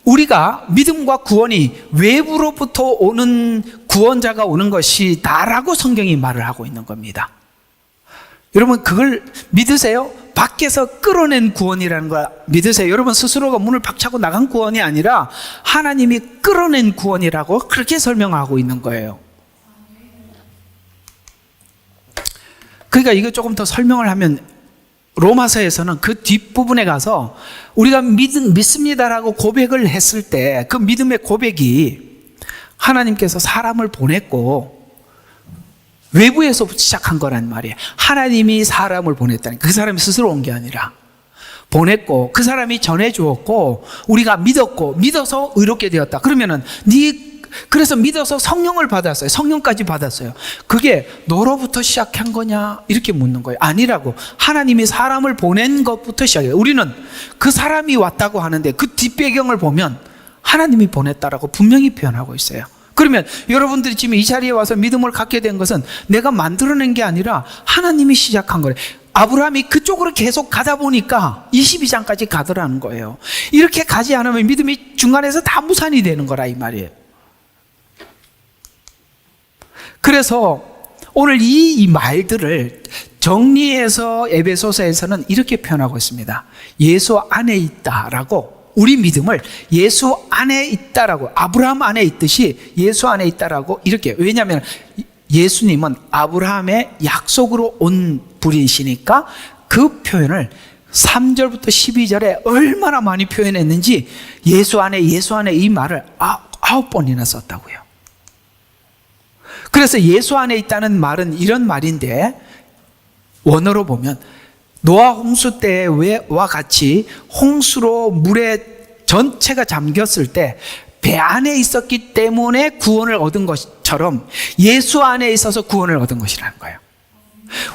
우리가 믿음과 구원이 외부로부터 오는 구원자가 오는 것이다라고 성경이 말을 하고 있는 겁니다. 여러분 그걸 믿으세요? 밖에서 끌어낸 구원이라는 걸 믿으세요? 여러분 스스로가 문을 박차고 나간 구원이 아니라 하나님이 끌어낸 구원이라고 그렇게 설명하고 있는 거예요. 그러니까 이거 조금 더 설명을 하면 로마서에서는 그 뒷부분에 가서 우리가 믿습니다라고 고백을 했을 때 그 믿음의 고백이 하나님께서 사람을 보냈고 외부에서 시작한 거란 말이에요. 하나님이 사람을 보냈다니 그 사람이 스스로 온 게 아니라 보냈고 그 사람이 전해주었고 우리가 믿었고 믿어서 의롭게 되었다. 그러면은 그래서 믿어서 성령을 받았어요. 성령까지 받았어요. 그게 너로부터 시작한 거냐? 이렇게 묻는 거예요. 아니라고. 하나님이 사람을 보낸 것부터 시작해요. 우리는 그 사람이 왔다고 하는데 그 뒷배경을 보면 하나님이 보냈다라고 분명히 표현하고 있어요. 그러면 여러분들이 지금 이 자리에 와서 믿음을 갖게 된 것은 내가 만들어낸 게 아니라 하나님이 시작한 거예요. 아브라함이 그쪽으로 계속 가다 보니까 22장까지 가더라는 거예요. 이렇게 가지 않으면 믿음이 중간에서 다 무산이 되는 거라 이 말이에요. 그래서 오늘 이 말들을 정리해서 에베소서에서는 이렇게 표현하고 있습니다. 예수 안에 있다라고, 우리 믿음을 예수 안에 있다라고, 아브라함 안에 있듯이 예수 안에 있다라고 이렇게. 왜냐하면 예수님은 아브라함의 약속으로 온 분이시니까 그 표현을 3절부터 12절에 얼마나 많이 표현했는지 예수 안에 이 말을 9번이나 썼다고요. 그래서 예수 안에 있다는 말은 이런 말인데 원어로 보면 노아 홍수 때와 같이 홍수로 물에 전체가 잠겼을 때 배 안에 있었기 때문에 구원을 얻은 것처럼 예수 안에 있어서 구원을 얻은 것이라는 거예요.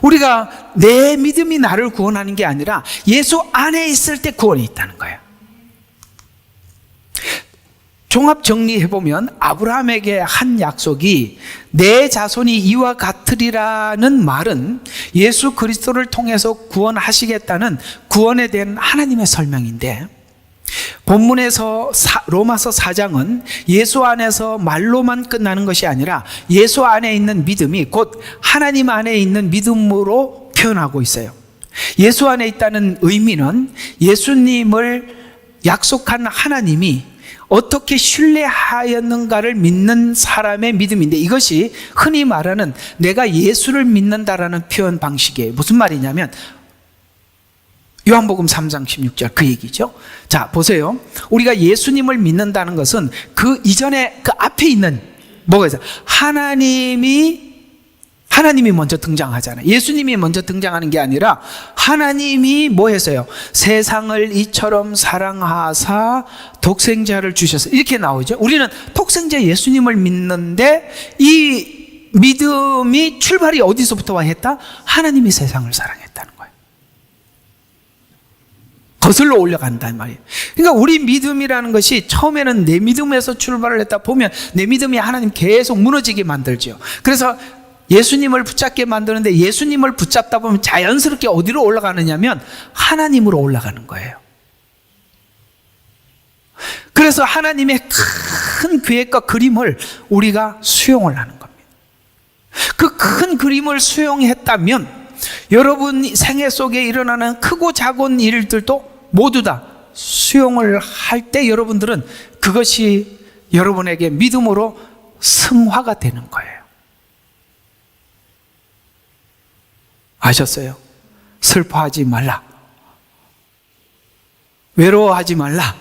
우리가 내 믿음이 나를 구원하는 게 아니라 예수 안에 있을 때 구원이 있다는 거예요. 종합 정리해보면 아브라함에게 한 약속이 내 자손이 이와 같으리라는 말은 예수 그리스도를 통해서 구원하시겠다는 구원에 대한 하나님의 설명인데, 본문에서 로마서 4장은 예수 안에서 말로만 끝나는 것이 아니라 예수 안에 있는 믿음이 곧 하나님 안에 있는 믿음으로 표현하고 있어요. 예수 안에 있다는 의미는 예수님을 약속한 하나님이 어떻게 신뢰하였는가를 믿는 사람의 믿음인데, 이것이 흔히 말하는 내가 예수를 믿는다라는 표현 방식이에요. 무슨 말이냐면 요한복음 3장 16절 그 얘기죠. 자, 보세요. 우리가 예수님을 믿는다는 것은 그 이전에 그 앞에 있는 뭐가 있어요? 하나님이 먼저 등장하잖아요. 예수님이 먼저 등장하는 게 아니라 하나님이 뭐 했어요? 세상을 이처럼 사랑하사 독생자를 주셔서, 이렇게 나오죠. 우리는 독생자 예수님을 믿는데 이 믿음이 출발이 어디서부터 했다? 하나님이 세상을 사랑했다는 거예요. 거슬러 올라간단 말이에요. 그러니까 우리 믿음이라는 것이 처음에는 내 믿음에서 출발을 했다 보면 내 믿음이 하나님 계속 무너지게 만들죠. 그래서 예수님을 붙잡게 만드는데 예수님을 붙잡다 보면 자연스럽게 어디로 올라가느냐면 하나님으로 올라가는 거예요. 그래서 하나님의 큰 계획과 그림을 우리가 수용을 하는 겁니다. 그 큰 그림을 수용했다면 여러분 생애 속에 일어나는 크고 작은 일들도 모두 다 수용을 할 때 여러분들은 그것이 여러분에게 믿음으로 승화가 되는 거예요. 아셨어요? 슬퍼하지 말라. 외로워하지 말라.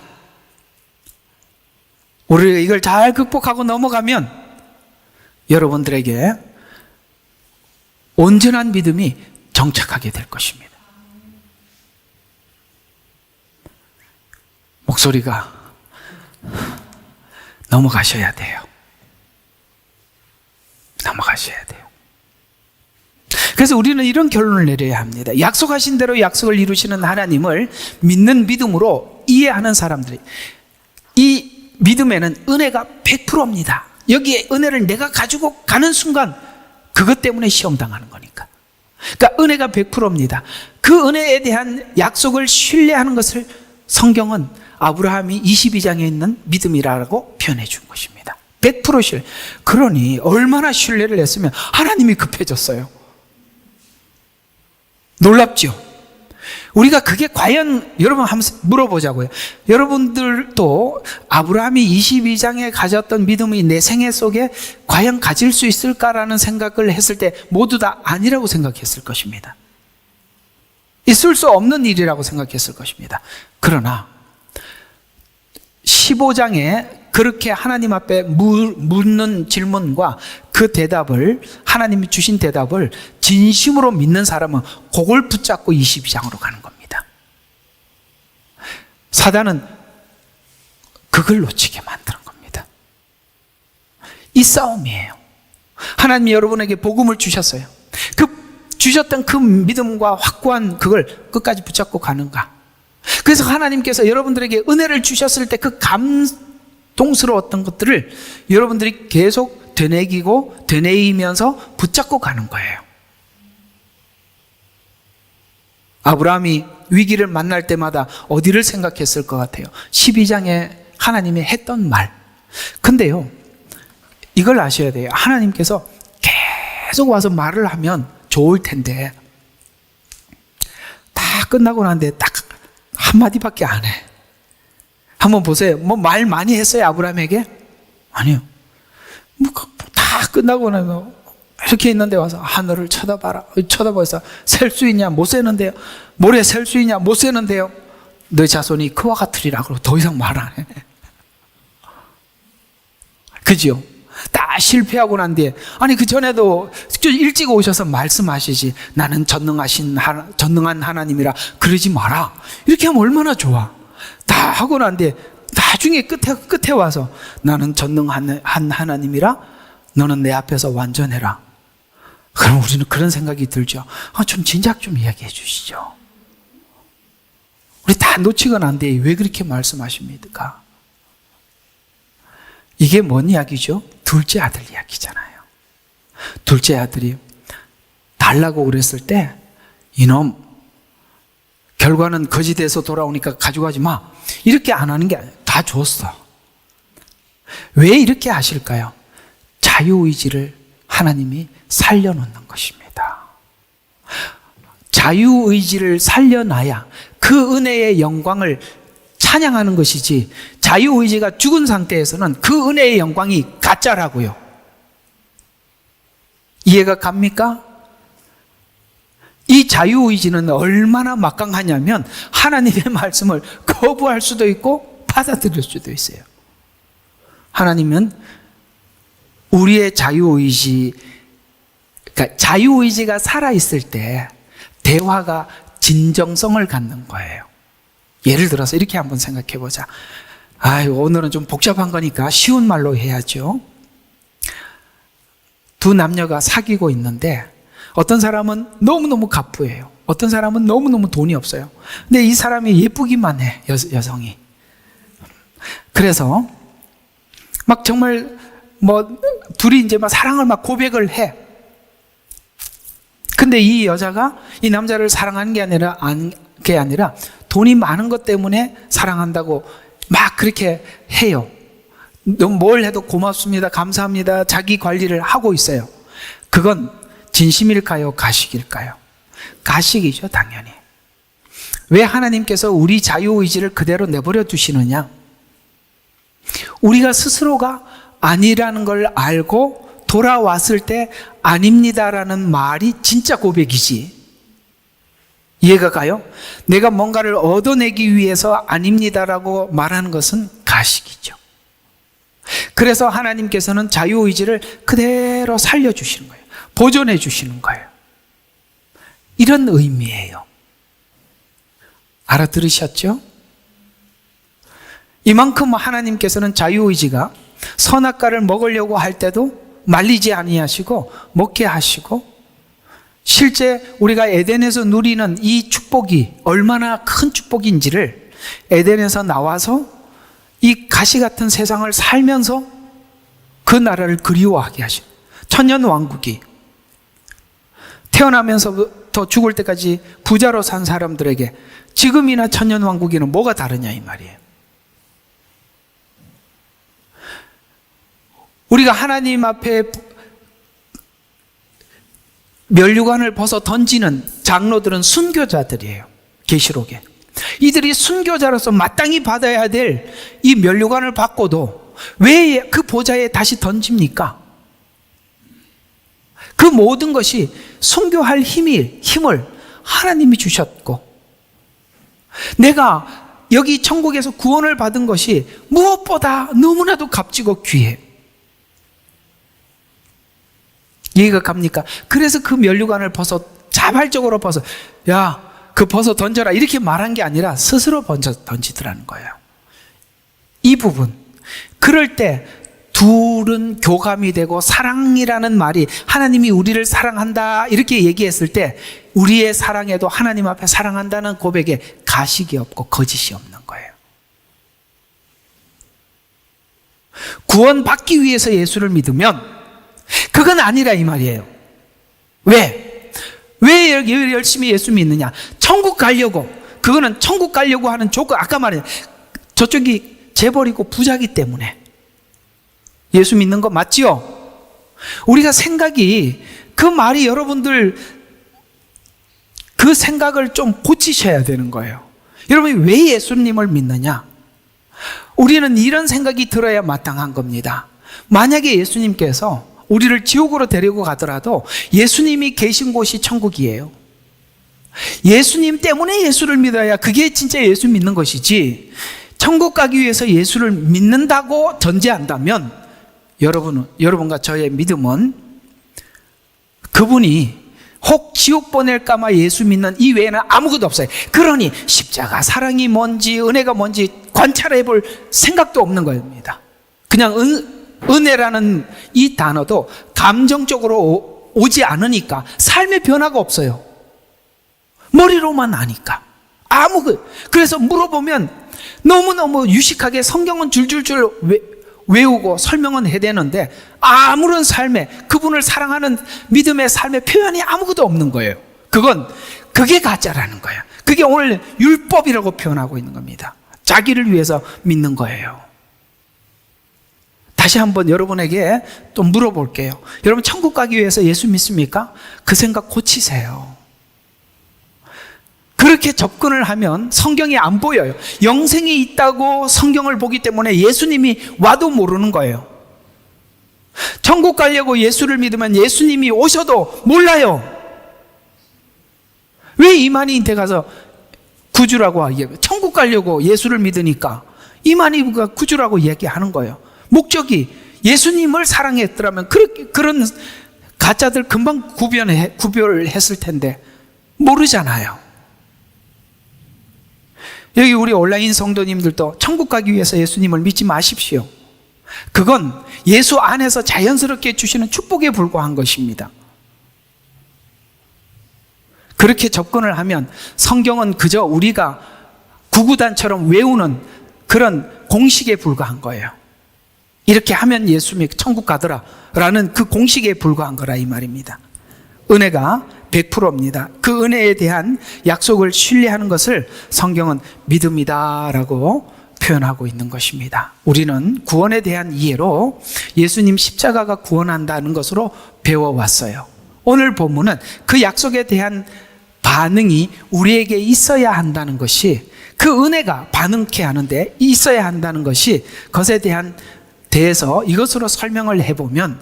우리가 이걸 잘 극복하고 넘어가면 여러분들에게 온전한 믿음이 정착하게 될 것입니다. 목소리가 넘어가셔야 돼요. 넘어가셔야 돼요. 그래서 우리는 이런 결론을 내려야 합니다. 약속하신 대로 약속을 이루시는 하나님을 믿는 믿음으로 이해하는 사람들이, 이 믿음에는 은혜가 100%입니다. 여기에 은혜를 내가 가지고 가는 순간 그것 때문에 시험 당하는 거니까. 그러니까 은혜가 100%입니다. 그 은혜에 대한 약속을 신뢰하는 것을 성경은 아브라함이 22장에 있는 믿음이라고 표현해 준 것입니다. 100% 신뢰. 그러니 얼마나 신뢰를 했으면 하나님이 급해졌어요. 놀랍죠? 우리가 그게 과연, 여러분 한번 물어보자고요. 여러분들도 아브라함이 22장에 가졌던 믿음이 내 생애 속에 과연 가질 수 있을까라는 생각을 했을 때 모두 다 아니라고 생각했을 것입니다. 있을 수 없는 일이라고 생각했을 것입니다. 그러나 15장에 그렇게 하나님 앞에 묻는 질문과 그 대답을, 하나님이 주신 대답을 진심으로 믿는 사람은 그걸 붙잡고 22장으로 가는 겁니다. 사단은 그걸 놓치게 만드는 겁니다. 이 싸움이에요. 하나님이 여러분에게 복음을 주셨어요. 주셨던 그 믿음과 확고한 그걸 끝까지 붙잡고 가는가? 그래서 하나님께서 여러분들에게 은혜를 주셨을 때 그 감동스러웠던 것들을 여러분들이 계속 되뇌이면서 붙잡고 가는 거예요. 아브라함이 위기를 만날 때마다 어디를 생각했을 것 같아요? 12장에 하나님이 했던 말. 근데요, 이걸 아셔야 돼요. 하나님께서 계속 와서 말을 하면 좋을 텐데 다 끝나고 나는데 딱 한마디밖에 안 해. 한번 보세요. 뭐 말 많이 했어요, 아브라함에게? 아니요. 다 끝나고 나면 이렇게 있는데 와서 하늘을 쳐다봐라. 쳐다봐서 셀 수 있냐? 못 세는데요. 모래 셀 수 있냐? 못 세는데요. 너 자손이 그와 같으리라. 그러고 더 이상 말 안 해. 그죠? 다 실패하고 난 뒤에, 아니 그 전에도 일찍 오셔서 말씀하시지, 나는 전능한 하나님이라 그러지 마라. 이렇게 하면 얼마나 좋아. 다 하고 난 뒤에 나중에 끝에 와서 나는 전능한 하나님이라 너는 내 앞에서 완전해라. 그럼 우리는 그런 생각이 들죠. 좀 진작 좀 이야기해 주시죠. 우리 다 놓치고 난 뒤에 왜 그렇게 말씀하십니까? 이게 뭔 이야기죠? 둘째 아들 이야기잖아요. 둘째 아들이 달라고 그랬을 때 이놈 결과는 거짓에서 돌아오니까 가져가지 마. 이렇게 안 하는 게 아니에요. 다 줬어. 왜 이렇게 하실까요? 자유의지를 하나님이 살려놓는 것입니다. 자유의지를 살려놔야 그 은혜의 영광을 찬양하는 것이지, 자유의지가 죽은 상태에서는 그 은혜의 영광이 가짜라고요. 이해가 갑니까? 이 자유의지는 얼마나 막강하냐면 하나님의 말씀을 거부할 수도 있고 받아들일 수도 있어요. 하나님은 우리의 자유의지, 그러니까 자유의지가 살아있을 때 대화가 진정성을 갖는 거예요. 예를 들어서 이렇게 한번 생각해 보자. 오늘은 좀 복잡한 거니까 쉬운 말로 해야죠. 두 남녀가 사귀고 있는데 어떤 사람은 너무너무 갑부예요. 어떤 사람은 너무너무 돈이 없어요. 근데 이 사람이 예쁘기만 해, 여성이. 그래서 막 정말 둘이 이제 막 사랑을 막 고백을 해. 근데 이 여자가 이 남자를 사랑하는 게 아니라 돈이 많은 것 때문에 사랑한다고 막 그렇게 해요. 뭘 해도 고맙습니다, 감사합니다, 자기 관리를 하고 있어요. 그건 진심일까요, 가식일까요? 가식이죠, 당연히. 왜 하나님께서 우리 자유의지를 그대로 내버려 두시느냐? 우리가 스스로가 아니라는 걸 알고 돌아왔을 때 아닙니다라는 말이 진짜 고백이지. 이해가 가요? 내가 뭔가를 얻어내기 위해서 아닙니다라고 말하는 것은 가식이죠. 그래서 하나님께서는 자유의지를 그대로 살려주시는 거예요. 보존해 주시는 거예요. 이런 의미예요. 알아들으셨죠? 이만큼 하나님께서는 자유의지가 선악과를 먹으려고 할 때도 말리지 아니하시고 먹게 하시고, 실제 우리가 에덴에서 누리는 이 축복이 얼마나 큰 축복인지를 에덴에서 나와서 이 가시 같은 세상을 살면서 그 나라를 그리워하게 하신 천년왕국이 태어나면서부터 죽을 때까지 부자로 산 사람들에게 지금이나 천년왕국이는 뭐가 다르냐 이 말이에요. 우리가 하나님 앞에 면류관을 벗어 던지는 장로들은 순교자들이에요. 계시록에 이들이 순교자로서 마땅히 받아야 될 이 면류관을 받고도 왜 그 보좌에 다시 던집니까? 그 모든 것이 순교할 힘을 하나님이 주셨고, 내가 여기 천국에서 구원을 받은 것이 무엇보다 너무나도 값지고 귀해. 이해가 갑니까? 그래서 그 면류관을 벗어 자발적으로 벗어, 야, 그 벗어 던져라 이렇게 말한 게 아니라 스스로 먼저 던지더라는 거예요. 이 부분, 그럴 때 둘은 교감이 되고 사랑이라는 말이, 하나님이 우리를 사랑한다 이렇게 얘기했을 때 우리의 사랑에도 하나님 앞에 사랑한다는 고백에 가식이 없고 거짓이 없는 거예요. 구원받기 위해서 예수를 믿으면 그건 아니라 이 말이에요. 왜 열심히 예수 믿느냐? 천국 가려고. 그거는 천국 가려고 하는 조건, 아까 말했 저쪽이 재벌이고 부자기 때문에 예수 믿는 거 맞지요? 우리가 생각이, 그 말이 여러분들 그 생각을 좀 고치셔야 되는 거예요. 여러분이 왜 예수님을 믿느냐? 우리는 이런 생각이 들어야 마땅한 겁니다. 만약에 예수님께서 우리를 지옥으로 데리고 가더라도 예수님이 계신 곳이 천국이에요. 예수님 때문에 예수를 믿어야 그게 진짜 예수 믿는 것이지, 천국 가기 위해서 예수를 믿는다고 전제한다면 여러분과 저의 믿음은 그분이 혹 지옥 보낼까봐 예수 믿는 이 외에는 아무것도 없어요. 그러니 십자가 사랑이 뭔지 은혜가 뭔지 관찰해 볼 생각도 없는 겁니다. 그냥 은혜라는 이 단어도 감정적으로 오지 않으니까 삶의 변화가 없어요. 머리로만 아니까. 그래서 물어보면 너무너무 유식하게 성경은 줄줄줄 외우고 설명은 해야 되는데 아무런 삶에, 그분을 사랑하는 믿음의 삶의 표현이 아무것도 없는 거예요. 그게 가짜라는 거예요. 그게 오늘 율법이라고 표현하고 있는 겁니다. 자기를 위해서 믿는 거예요. 다시 한번 여러분에게 또 물어볼게요. 여러분 천국 가기 위해서 예수 믿습니까? 그 생각 고치세요. 그렇게 접근을 하면 성경이 안 보여요. 영생이 있다고 성경을 보기 때문에 예수님이 와도 모르는 거예요. 천국 가려고 예수를 믿으면 예수님이 오셔도 몰라요. 왜 이만희한테 가서 구주라고 얘기해요? 천국 가려고 예수를 믿으니까 이만희가 구주라고 얘기하는 거예요. 목적이 예수님을 사랑했더라면 그런 가짜들 금방 구별했을 텐데 모르잖아요. 여기 우리 온라인 성도님들도 천국 가기 위해서 예수님을 믿지 마십시오. 그건 예수 안에서 자연스럽게 주시는 축복에 불과한 것입니다. 그렇게 접근을 하면 성경은 그저 우리가 구구단처럼 외우는 그런 공식에 불과한 거예요. 이렇게 하면 예수님이 천국 가더라 라는 그 공식에 불과한 거라 이 말입니다. 은혜가 100%입니다. 그 은혜에 대한 약속을 신뢰하는 것을 성경은 믿음이다 라고 표현하고 있는 것입니다. 우리는 구원에 대한 이해로 예수님 십자가가 구원한다는 것으로 배워왔어요. 오늘 본문은 그 약속에 대한 반응이 우리에게 있어야 한다는 것이, 그 은혜가 반응케 하는데 있어야 한다는 것이, 것에 대해서 이것으로 설명을 해보면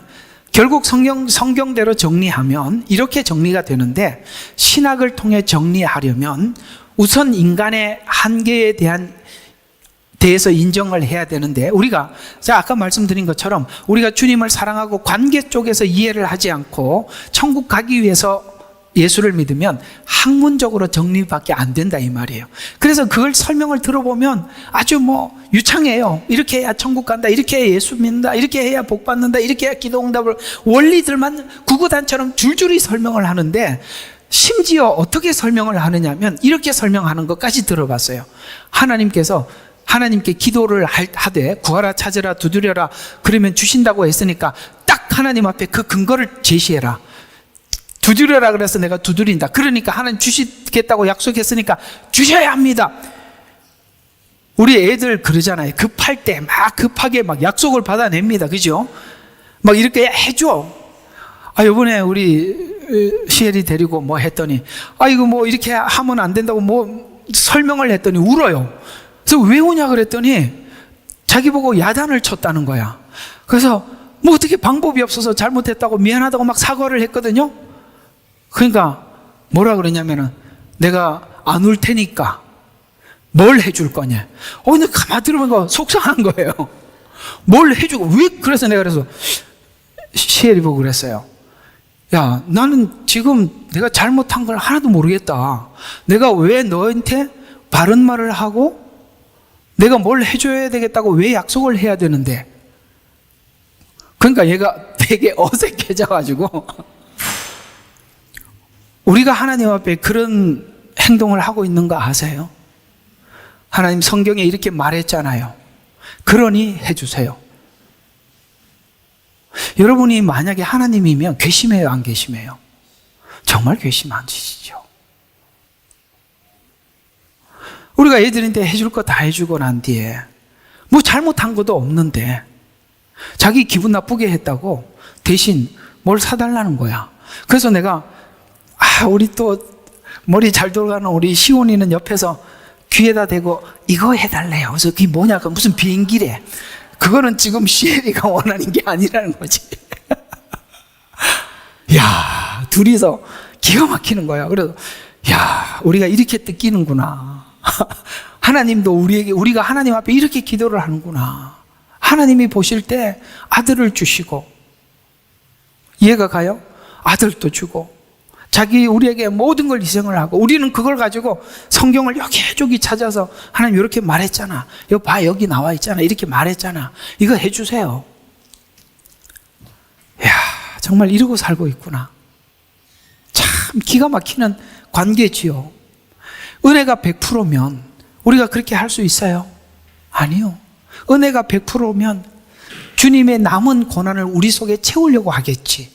결국 성경대로 정리하면 이렇게 정리가 되는데, 신학을 통해 정리하려면 우선 인간의 한계에 대해서 인정을 해야 되는데, 우리가 아까 말씀드린 것처럼 우리가 주님을 사랑하고 관계 쪽에서 이해를 하지 않고 천국 가기 위해서 예수를 믿으면 학문적으로 정리밖에 안 된다 이 말이에요. 그래서 그걸 설명을 들어보면 아주 유창해요. 이렇게 해야 천국 간다, 이렇게 해야 예수 믿는다, 이렇게 해야 복 받는다, 이렇게 해야 기도 응답을, 원리들만 구구단처럼 줄줄이 설명을 하는데, 심지어 어떻게 설명을 하느냐면 이렇게 설명하는 것까지 들어봤어요. 하나님께 기도를 하되 구하라 찾으라 두드려라 그러면 주신다고 했으니까 딱 하나님 앞에 그 근거를 제시해라. 두드려라 그래서 내가 두드린다. 그러니까 하나님 주시겠다고 약속했으니까 주셔야 합니다. 우리 애들 그러잖아요. 급할 때 막 급하게 막 약속을 받아냅니다. 그죠? 막 이렇게 해줘. 요번에 우리 시엘이 데리고 했더니, 이거 이렇게 하면 안 된다고 설명을 했더니 울어요. 그래서 왜 우냐 그랬더니 자기 보고 야단을 쳤다는 거야. 그래서 어떻게 방법이 없어서 잘못했다고 미안하다고 막 사과를 했거든요. 그러니까 뭐라 그러냐면은, 내가 안 울 테니까 뭘 해줄 거냐. 근데 가만히 들으면 속상한 거예요. 뭘 해주고, 그래서 내가 시엘이 보고 그랬어요. 야, 나는 지금 내가 잘못한 걸 하나도 모르겠다. 내가 왜 너한테 바른 말을 하고 내가 뭘 해줘야 되겠다고 왜 약속을 해야 되는데. 그러니까 얘가 되게 어색해져가지고 우리가 하나님 앞에 그런 행동을 하고 있는 거 아세요? 하나님 성경에 이렇게 말했잖아요. 그러니 해주세요. 여러분이 만약에 하나님이면 괘씸해요, 안 괘씸해요? 정말 괘씸 안 지시죠. 우리가 애들한테 해줄 거 다 해주고 난 뒤에 잘못한 것도 없는데 자기 기분 나쁘게 했다고 대신 뭘 사달라는 거야. 그래서 내가 우리 또 머리 잘 돌아가는 우리 시온이는 옆에서 귀에다 대고 이거 해달래요. 그래서 그게 뭐냐, 무슨 비행기래. 그거는 지금 시엘이가 원하는 게 아니라는 거지. 야, 둘이서 기가 막히는 거야. 그래서 우리가 이렇게 뜯기는구나. 하나님도 우리가 하나님 앞에 이렇게 기도를 하는구나. 하나님이 보실 때 아들을 주시고, 이해가 가요? 아들도 주고, 우리에게 모든 걸 희생을 하고, 우리는 그걸 가지고 성경을 여기저기 찾아서 하나님 이렇게 말했잖아. 여기 봐, 여기 나와 있잖아. 이렇게 말했잖아. 이거 해주세요. 이야, 정말 이러고 살고 있구나. 참 기가 막히는 관계지요. 은혜가 100%면 우리가 그렇게 할 수 있어요? 아니요. 은혜가 100%면 주님의 남은 고난을 우리 속에 채우려고 하겠지.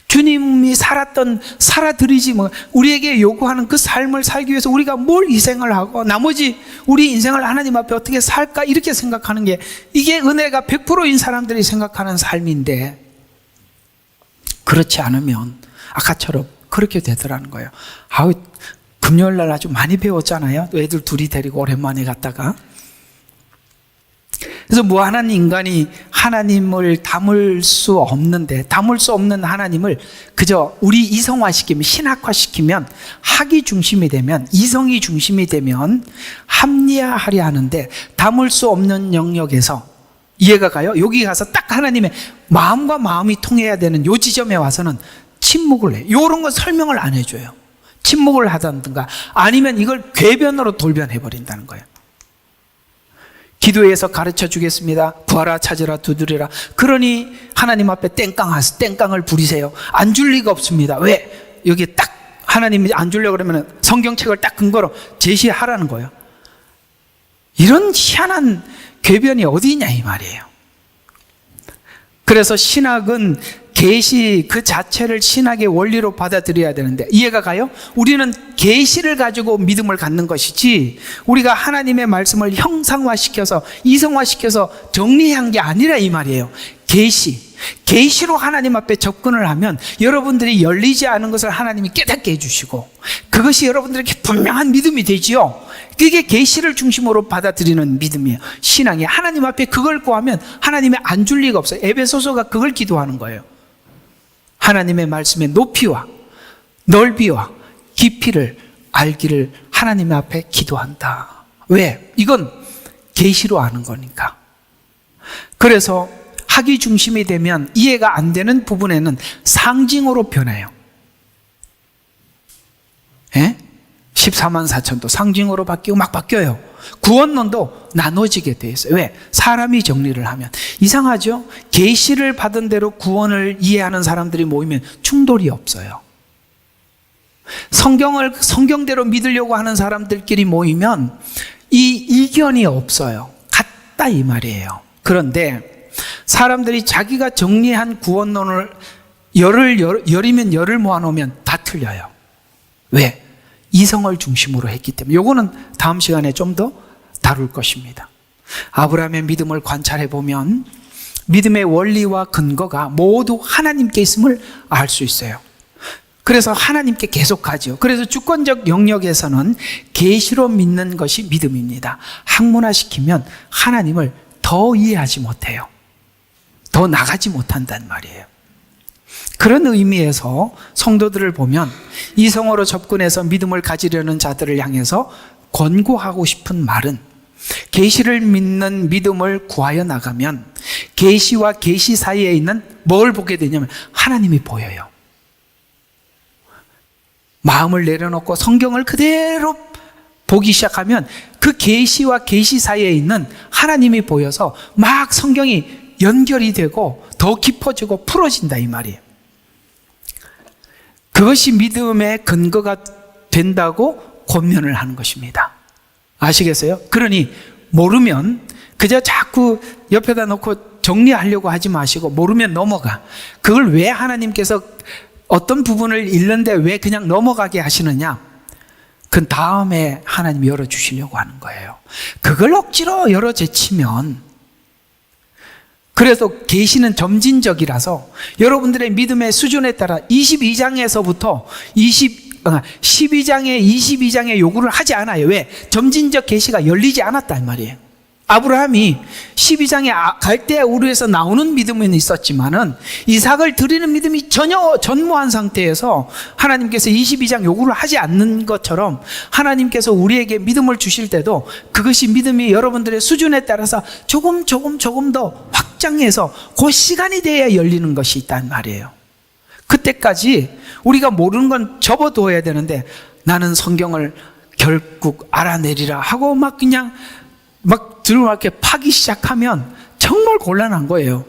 주님이 살아드리지 우리에게 요구하는 그 삶을 살기 위해서 우리가 뭘 희생을 하고 나머지 우리 인생을 하나님 앞에 어떻게 살까 이렇게 생각하는 게, 이게 은혜가 100%인 사람들이 생각하는 삶인데, 그렇지 않으면 아까처럼 그렇게 되더라는 거예요. 금요일날 아주 많이 배웠잖아요. 애들 둘이 데리고 오랜만에 갔다가. 그래서 무한한 인간이 하나님을 담을 수 없는 하나님을 그저 우리 이성화시키면, 신학화시키면, 학이 중심이 되면, 이성이 중심이 되면 합리화하려 하는데, 담을 수 없는 영역에서, 이해가 가요? 여기 가서 딱 하나님의 마음과 마음이 통해야 되는 요 지점에 와서는 침묵을 해. 요런 건 설명을 안 해줘요. 침묵을 하든가 아니면 이걸 궤변으로 돌변해버린다는 거예요. 기도에서 가르쳐 주겠습니다. 구하라 찾으라 두드리라. 그러니 하나님 앞에 땡깡을 부리세요. 안 줄 리가 없습니다. 왜? 여기 딱 하나님이 안 주려고 그러면 성경책을 딱 근거로 제시하라는 거예요. 이런 희한한 궤변이 어디 있냐 이 말이에요. 그래서 신학은 계시 그 자체를 신학의 원리로 받아들여야 되는데, 이해가 가요? 우리는 계시를 가지고 믿음을 갖는 것이지 우리가 하나님의 말씀을 형상화시켜서 이성화시켜서 정리한 게 아니라 이 말이에요. 계시, 계시로 하나님 앞에 접근을 하면 여러분들이 열리지 않은 것을 하나님이 깨닫게 해주시고 그것이 여러분들에게 분명한 믿음이 되지요. 그게 계시를 중심으로 받아들이는 믿음이에요. 신앙이 하나님 앞에 그걸 구하면 하나님이 안 줄 리가 없어요. 에베소서가 그걸 기도하는 거예요. 하나님의 말씀의 높이와 넓이와 깊이를 알기를 하나님 앞에 기도한다. 왜? 이건 계시로 아는 거니까. 그래서 학위 중심이 되면 이해가 안 되는 부분에는 상징으로 변해요. 예? 14만 4천도 상징으로 바뀌고 막 바뀌어요. 구원론도 나눠지게 돼 있어요. 왜? 사람이 정리를 하면. 이상하죠? 계시를 받은 대로 구원을 이해하는 사람들이 모이면 충돌이 없어요. 성경을 성경대로 믿으려고 하는 사람들끼리 모이면 이 이견이 없어요. 같다 이 말이에요. 그런데 사람들이 자기가 정리한 구원론을 열이면 열을 모아놓으면 다 틀려요. 왜? 이성을 중심으로 했기 때문에. 요거는 다음 시간에 좀 더 다룰 것입니다. 아브라함의 믿음을 관찰해 보면 믿음의 원리와 근거가 모두 하나님께 있음을 알 수 있어요. 그래서 하나님께 계속 가죠. 그래서 주권적 영역에서는 계시로 믿는 것이 믿음입니다. 학문화시키면 하나님을 더 이해하지 못해요. 더 나가지 못한단 말이에요. 그런 의미에서 성도들을 보면 이성으로 접근해서 믿음을 가지려는 자들을 향해서 권고하고 싶은 말은 계시를 믿는 믿음을 구하여 나가면 계시와 계시 사이에 있는 뭘 보게 되냐면 하나님이 보여요. 마음을 내려놓고 성경을 그대로 보기 시작하면 그 계시와 계시 사이에 있는 하나님이 보여서 막 성경이 연결이 되고 더 깊어지고 풀어진다 이 말이에요. 그것이 믿음의 근거가 된다고 권면을 하는 것입니다. 아시겠어요? 그러니 모르면 그저 자꾸 옆에다 놓고 정리하려고 하지 마시고 모르면 넘어가. 그걸 왜 하나님께서 어떤 부분을 읽는데 왜 그냥 넘어가게 하시느냐? 그 다음에 하나님이 열어주시려고 하는 거예요. 그걸 억지로 열어 제치면 그래서 계시는 점진적이라서 여러분들의 믿음의 수준에 따라 22장에서부터 12장에 22장의 요구를 하지 않아요. 왜? 점진적 계시가 열리지 않았단 말이에요. 아브라함이 12장에 갈대아 우르에서 나오는 믿음은 있었지만은 이삭을 드리는 믿음이 전혀 전무한 상태에서 하나님께서 22장 요구를 하지 않는 것처럼 하나님께서 우리에게 믿음을 주실 때도 그것이 믿음이 여러분들의 수준에 따라서 조금 더 확장해서 그 시간이 돼야 열리는 것이 있단 말이에요. 그때까지 우리가 모르는 건 접어두어야 되는데 나는 성경을 결국 알아내리라 하고 막 그냥 막 들어가게 파기 시작하면 정말 곤란한 거예요.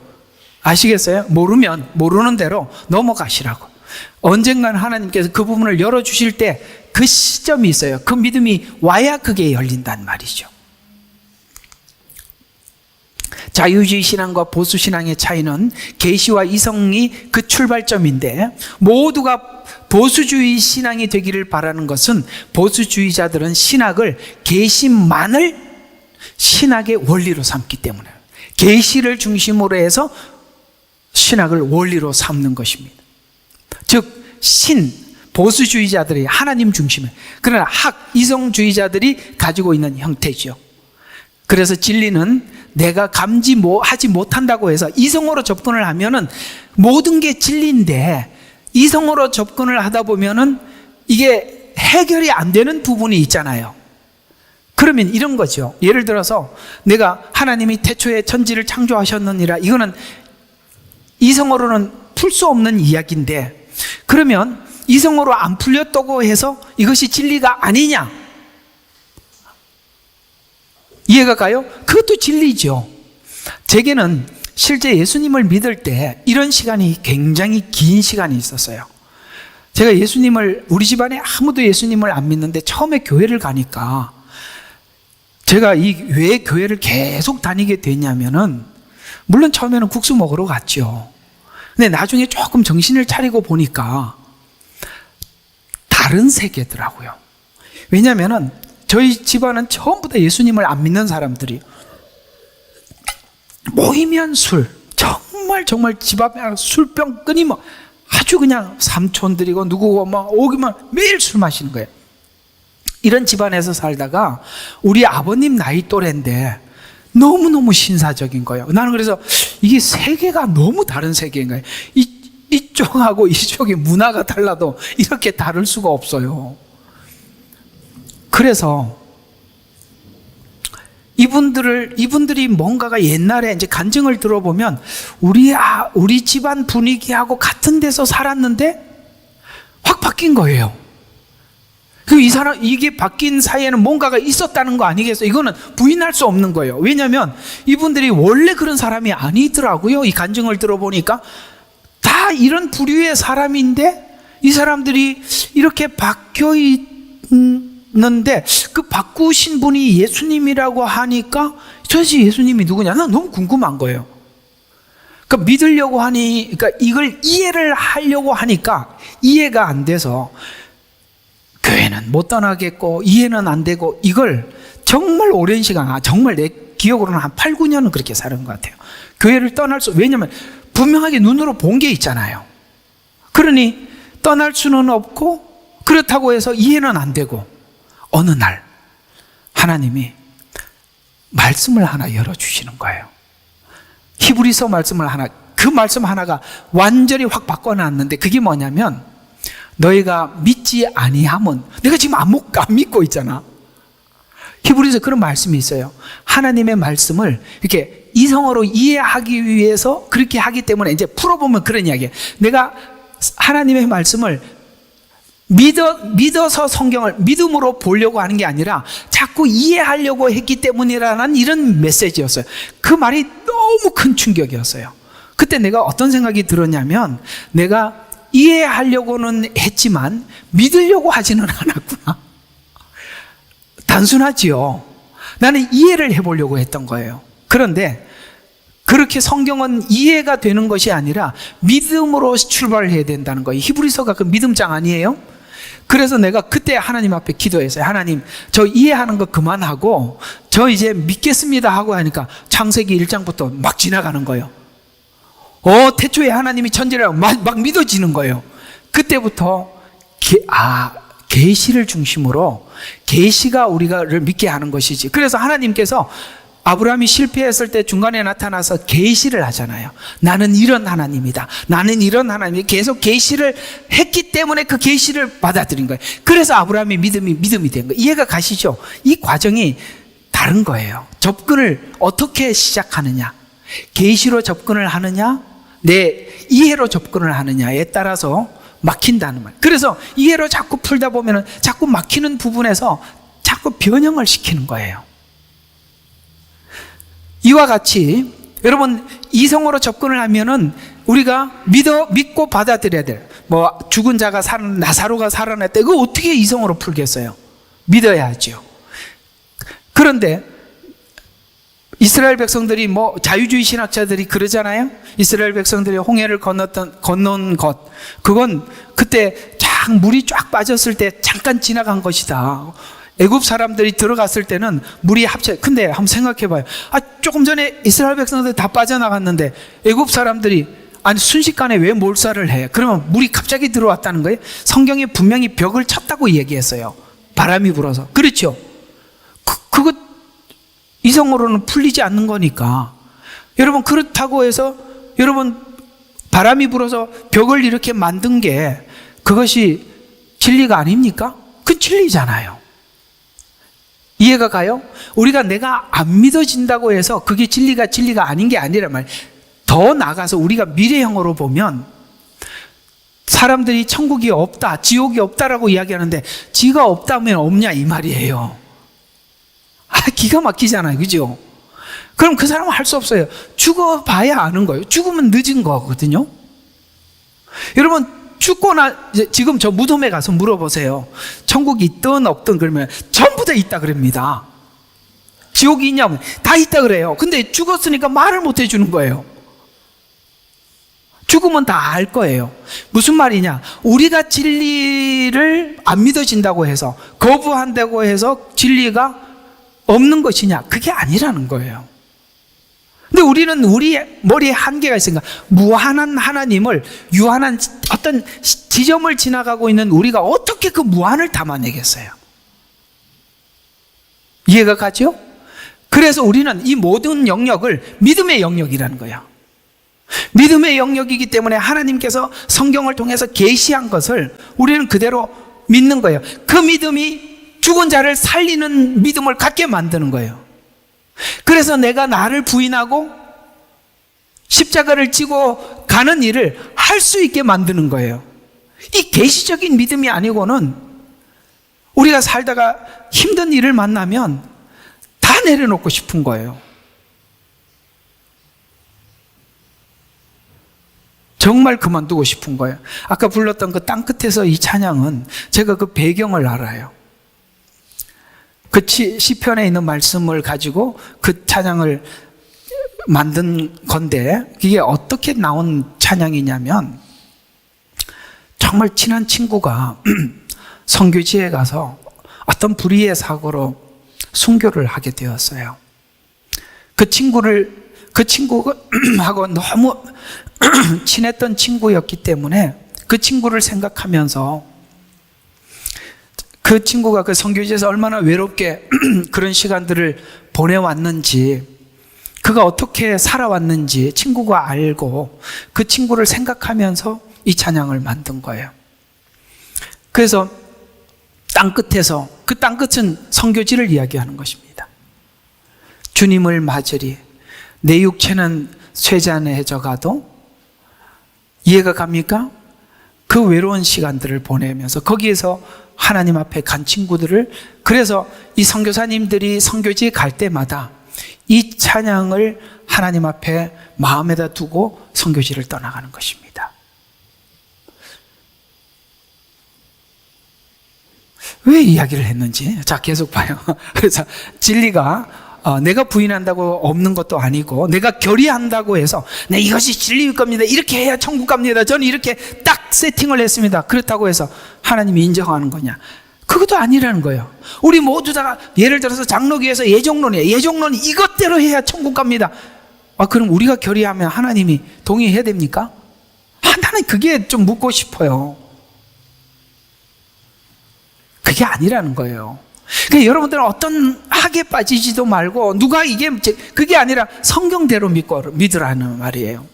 아시겠어요? 모르면 모르는 대로 넘어가시라고. 언젠가는 하나님께서 그 부분을 열어주실 때 그 시점이 있어요. 그 믿음이 와야 그게 열린단 말이죠. 자유주의 신앙과 보수 신앙의 차이는 계시와 이성이 그 출발점인데 모두가 보수주의 신앙이 되기를 바라는 것은 보수주의자들은 신학을 계시만을 신학의 원리로 삼기 때문에 계시를 중심으로 해서 신학을 원리로 삼는 것입니다. 즉 보수주의자들이 하나님 중심에, 그러나 이성주의자들이 가지고 있는 형태죠. 그래서 진리는 내가 하지 못한다고 해서 이성으로 접근을 하면은 모든 게 진리인데 이성으로 접근을 하다 보면은 이게 해결이 안 되는 부분이 있잖아요. 그러면 이런 거죠. 예를 들어서 내가 하나님이 태초에 천지를 창조하셨느니라, 이거는 이성으로는 풀 수 없는 이야기인데 그러면 이성으로 안 풀렸다고 해서 이것이 진리가 아니냐? 이해가 가요? 그것도 진리죠. 제게는 실제 예수님을 믿을 때 이런 시간이 굉장히 긴 시간이 있었어요. 제가 우리 집안에 아무도 예수님을 안 믿는데 처음에 교회를 가니까 제가 왜 교회를 계속 다니게 됐냐면은 물론 처음에는 국수 먹으러 갔죠. 근데 나중에 조금 정신을 차리고 보니까 다른 세계더라고요. 왜냐면은 저희 집안은 전부 다 예수님을 안 믿는 사람들이 모이면 술, 정말 정말 집 앞에 술병 끊이면 아주 그냥 삼촌들이고 누구고 막 오기만 매일 술 마시는 거예요. 이런 집안에서 살다가 우리 아버님 나이 또래인데 너무너무 신사적인 거예요. 나는 그래서 이게 세계가 너무 다른 세계인 거예요. 이쪽하고 이쪽의 문화가 달라도 이렇게 다를 수가 없어요. 그래서 이분들이 뭔가가 옛날에 이제 간증을 들어보면 우리 집안 분위기하고 같은 데서 살았는데 확 바뀐 거예요. 이게 바뀐 사이에는 뭔가가 있었다는 거 아니겠어요? 이거는 부인할 수 없는 거예요. 왜냐하면 이분들이 원래 그런 사람이 아니더라고요. 이 간증을 들어보니까 다 이런 부류의 사람인데 이 사람들이 이렇게 바뀌어 있는데 그 바꾸신 분이 예수님이라고 하니까 도대체 예수님이 누구냐? 난 너무 궁금한 거예요. 그러니까 믿으려고 그러니까 이걸 이해를 하려고 하니까 이해가 안 돼서 교회는 못 떠나겠고 이해는 안 되고 이걸 정말 오랜 시간, 정말 내 기억으로는 한 8, 9년은 그렇게 사는 것 같아요. 교회를 왜냐면 분명하게 눈으로 본 게 있잖아요. 그러니 떠날 수는 없고 그렇다고 해서 이해는 안 되고 어느 날 하나님이 말씀을 하나 열어주시는 거예요. 히브리서 말씀을 그 말씀 하나가 완전히 확 바꿔놨는데 그게 뭐냐면 너희가 믿지 아니함은 내가 지금 안 믿고 있잖아. 히브리서 그런 말씀이 있어요. 하나님의 말씀을 이렇게 이성어로 이해하기 위해서 그렇게 하기 때문에 이제 풀어보면 그런 이야기예요. 내가 하나님의 말씀을 믿어서 성경을 믿음으로 보려고 하는 게 아니라 자꾸 이해하려고 했기 때문이라는 이런 메시지였어요. 그 말이 너무 큰 충격이었어요. 그때 내가 어떤 생각이 들었냐면 내가 이해하려고는 했지만 믿으려고 하지는 않았구나. 단순하지요. 나는 이해를 해보려고 했던 거예요. 그런데 그렇게 성경은 이해가 되는 것이 아니라 믿음으로 출발을 해야 된다는 거예요. 히브리서가 그 믿음장 아니에요? 그래서 내가 그때 하나님 앞에 기도했어요. 하나님, 저 이해하는 거 그만하고 저 이제 믿겠습니다 하고 하니까 창세기 1장부터 막 지나가는 거예요. 태초에 하나님이 천지라고 막 믿어지는 거예요. 그때부터 계시를 중심으로 계시가 우리를 믿게 하는 것이지. 그래서 하나님께서 아브라함이 실패했을 때 중간에 나타나서 계시를 하잖아요. 나는 이런 하나님이다. 나는 이런 하나님이 계속 계시를 했기 때문에 그 계시를 받아들인 거예요. 그래서 아브라함의 믿음이 된 거예요. 이해가 가시죠? 이 과정이 다른 거예요. 접근을 어떻게 시작하느냐, 계시로 접근을 하느냐, 내 이해로 접근을 하느냐에 따라서 막힌다는 말. 그래서 이해로 자꾸 풀다 보면 자꾸 막히는 부분에서 자꾸 변형을 시키는 거예요. 이와 같이 여러분 이성으로 접근을 하면은 우리가 믿고 받아들여야 돼요. 죽은 자가 나사로가 살아났다. 이거 어떻게 이성으로 풀겠어요? 믿어야죠. 그런데 이스라엘 백성들이 자유주의 신학자들이 그러잖아요. 이스라엘 백성들이 홍해를 건넌 것, 그건 그때 물이 쫙 빠졌을 때 잠깐 지나간 것이다. 애굽 사람들이 들어갔을 때는 물이 근데 한번 생각해 봐요. 조금 전에 이스라엘 백성들이 다 빠져나갔는데 애굽 사람들이 순식간에 왜 몰살을 해? 그러면 물이 갑자기 들어왔다는 거예요. 성경에 분명히 벽을 쳤다고 얘기했어요. 바람이 불어서. 그렇죠? 그거 이성으로는 풀리지 않는 거니까. 여러분 그렇다고 해서 여러분 바람이 불어서 벽을 이렇게 만든 게 그것이 진리가 아닙니까? 그건 진리잖아요. 이해가 가요? 내가 안 믿어진다고 해서 그게 진리가 아닌 게 아니란 말이에요. 더 나아가서 우리가 미래형으로 보면 사람들이 천국이 없다, 지옥이 없다라고 이야기하는데 지가 없다면 없냐 이 말이에요. 기가 막히잖아요. 그죠? 그럼 그 사람은 할 수 없어요. 죽어봐야 아는 거예요. 죽으면 늦은 거거든요. 여러분 죽거나 지금 저 무덤에 가서 물어보세요. 천국이 있든 없든 그러면 전부 다 있다 그럽니다. 지옥이 있냐면 다 있다 그래요. 근데 죽었으니까 말을 못 해주는 거예요. 죽으면 다 알 거예요. 무슨 말이냐? 우리가 진리를 안 믿어진다고 해서 거부한다고 해서 진리가 없는 것이냐? 그게 아니라는 거예요. 근데 우리는 우리 머리에 한계가 있으니까 무한한 하나님을 유한한 어떤 지점을 지나가고 있는 우리가 어떻게 그 무한을 담아내겠어요? 이해가 가죠? 그래서 우리는 이 모든 영역을 믿음의 영역이라는 거예요. 믿음의 영역이기 때문에 하나님께서 성경을 통해서 계시한 것을 우리는 그대로 믿는 거예요. 그 믿음이 죽은 자를 살리는 믿음을 갖게 만드는 거예요. 그래서 내가 나를 부인하고 십자가를 지고 가는 일을 할 수 있게 만드는 거예요. 이 계시적인 믿음이 아니고는 우리가 살다가 힘든 일을 만나면 다 내려놓고 싶은 거예요. 정말 그만두고 싶은 거예요. 아까 불렀던 그 땅끝에서 이 찬양은 제가 그 배경을 알아요. 그 시편에 있는 말씀을 가지고 그 찬양을 만든 건데, 이게 어떻게 나온 찬양이냐면, 정말 친한 친구가 선교지에 가서 어떤 불의의 사고로 순교를 하게 되었어요. 그 친구하고 너무 친했던 친구였기 때문에 그 친구를 생각하면서 그 친구가 그 선교지에서 얼마나 외롭게 그런 시간들을 보내왔는지, 그가 어떻게 살아왔는지 친구가 알고 그 친구를 생각하면서 이 찬양을 만든 거예요. 그래서 땅끝에서, 그 땅끝은 선교지를 이야기하는 것입니다. 주님을 맞으리 내 육체는 쇠잔해져 가도, 이해가 갑니까? 그 외로운 시간들을 보내면서 거기에서 하나님 앞에 간 친구들을, 그래서 이 선교사님들이 선교지에 갈 때마다 이 찬양을 하나님 앞에 마음에다 두고 선교지를 떠나가는 것입니다. 왜 이야기를 했는지, 자, 계속 봐요. 그래서 진리가 내가 부인한다고 없는 것도 아니고, 내가 결의한다고 해서 네, 이것이 진리일 겁니다, 이렇게 해야 천국 갑니다, 저는 이렇게 딱 세팅을 했습니다, 그렇다고 해서 하나님이 인정하는 거냐? 그것도 아니라는 거예요. 우리 모두 다 예를 들어서 장로교에서 예정론이에요. 예정론이 이것대로 해야 천국 갑니다. 그럼 우리가 결의하면 하나님이 동의해야 됩니까? 나는 그게 좀 묻고 싶어요. 그게 아니라는 거예요. 그러니까 여러분들은 어떤 학에 빠지지도 말고, 누가 이게, 그게 아니라 성경대로 믿으라는 말이에요.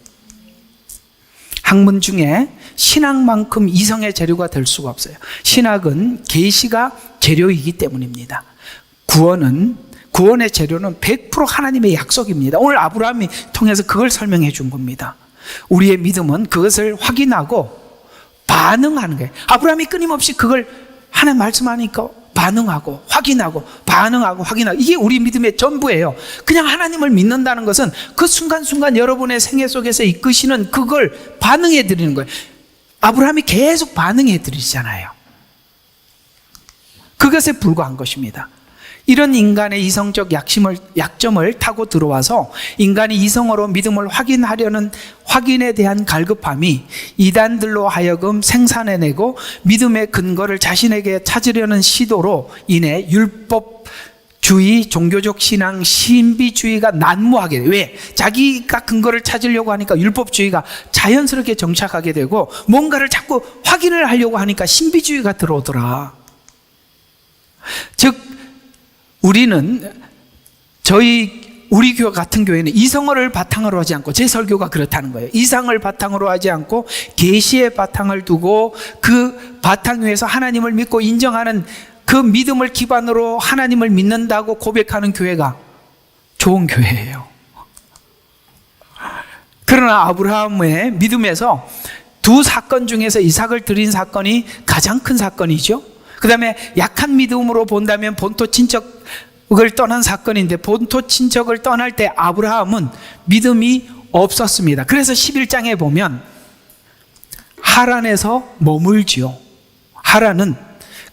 학문 중에 신학만큼 이성의 재료가 될 수가 없어요. 신학은 계시가 재료이기 때문입니다. 구원의 재료는 100% 하나님의 약속입니다. 오늘 아브라함이 통해서 그걸 설명해 준 겁니다. 우리의 믿음은 그것을 확인하고 반응하는 거예요. 아브라함이 끊임없이 그걸 하나님 말씀하니까 반응하고 확인하고 반응하고 확인하고, 이게 우리 믿음의 전부예요. 그냥 하나님을 믿는다는 것은 그 순간순간 여러분의 생애 속에서 이끄시는 그걸 반응해 드리는 거예요. 아브라함이 계속 반응해 드리잖아요. 그것에 불과한 것입니다. 이런 인간의 이성적 약점을 타고 들어와서 인간이 이성으로 믿음을 확인하려는 확인에 대한 갈급함이 이단들로 하여금 생산해내고 믿음의 근거를 자신에게 찾으려는 시도로 인해 율법주의, 종교적 신앙, 신비주의가 난무하게 돼요. 왜? 자기가 근거를 찾으려고 하니까 율법주의가 자연스럽게 정착하게 되고, 뭔가를 자꾸 확인을 하려고 하니까 신비주의가 들어오더라. 즉 우리는 우리 교회 같은 교회는 이성어를 바탕으로 하지 않고, 제 설교가 그렇다는 거예요. 이상을 바탕으로 하지 않고 계시의 바탕을 두고 그 바탕 위에서 하나님을 믿고 인정하는 그 믿음을 기반으로 하나님을 믿는다고 고백하는 교회가 좋은 교회예요. 그러나 아브라함의 믿음에서 두 사건 중에서 이삭을 드린 사건이 가장 큰 사건이죠. 그 다음에 약한 믿음으로 본다면 본토 친척을 떠난 사건인데, 본토 친척을 떠날 때 아브라함은 믿음이 없었습니다. 그래서 11장에 보면 하란에서 머물지요. 하란은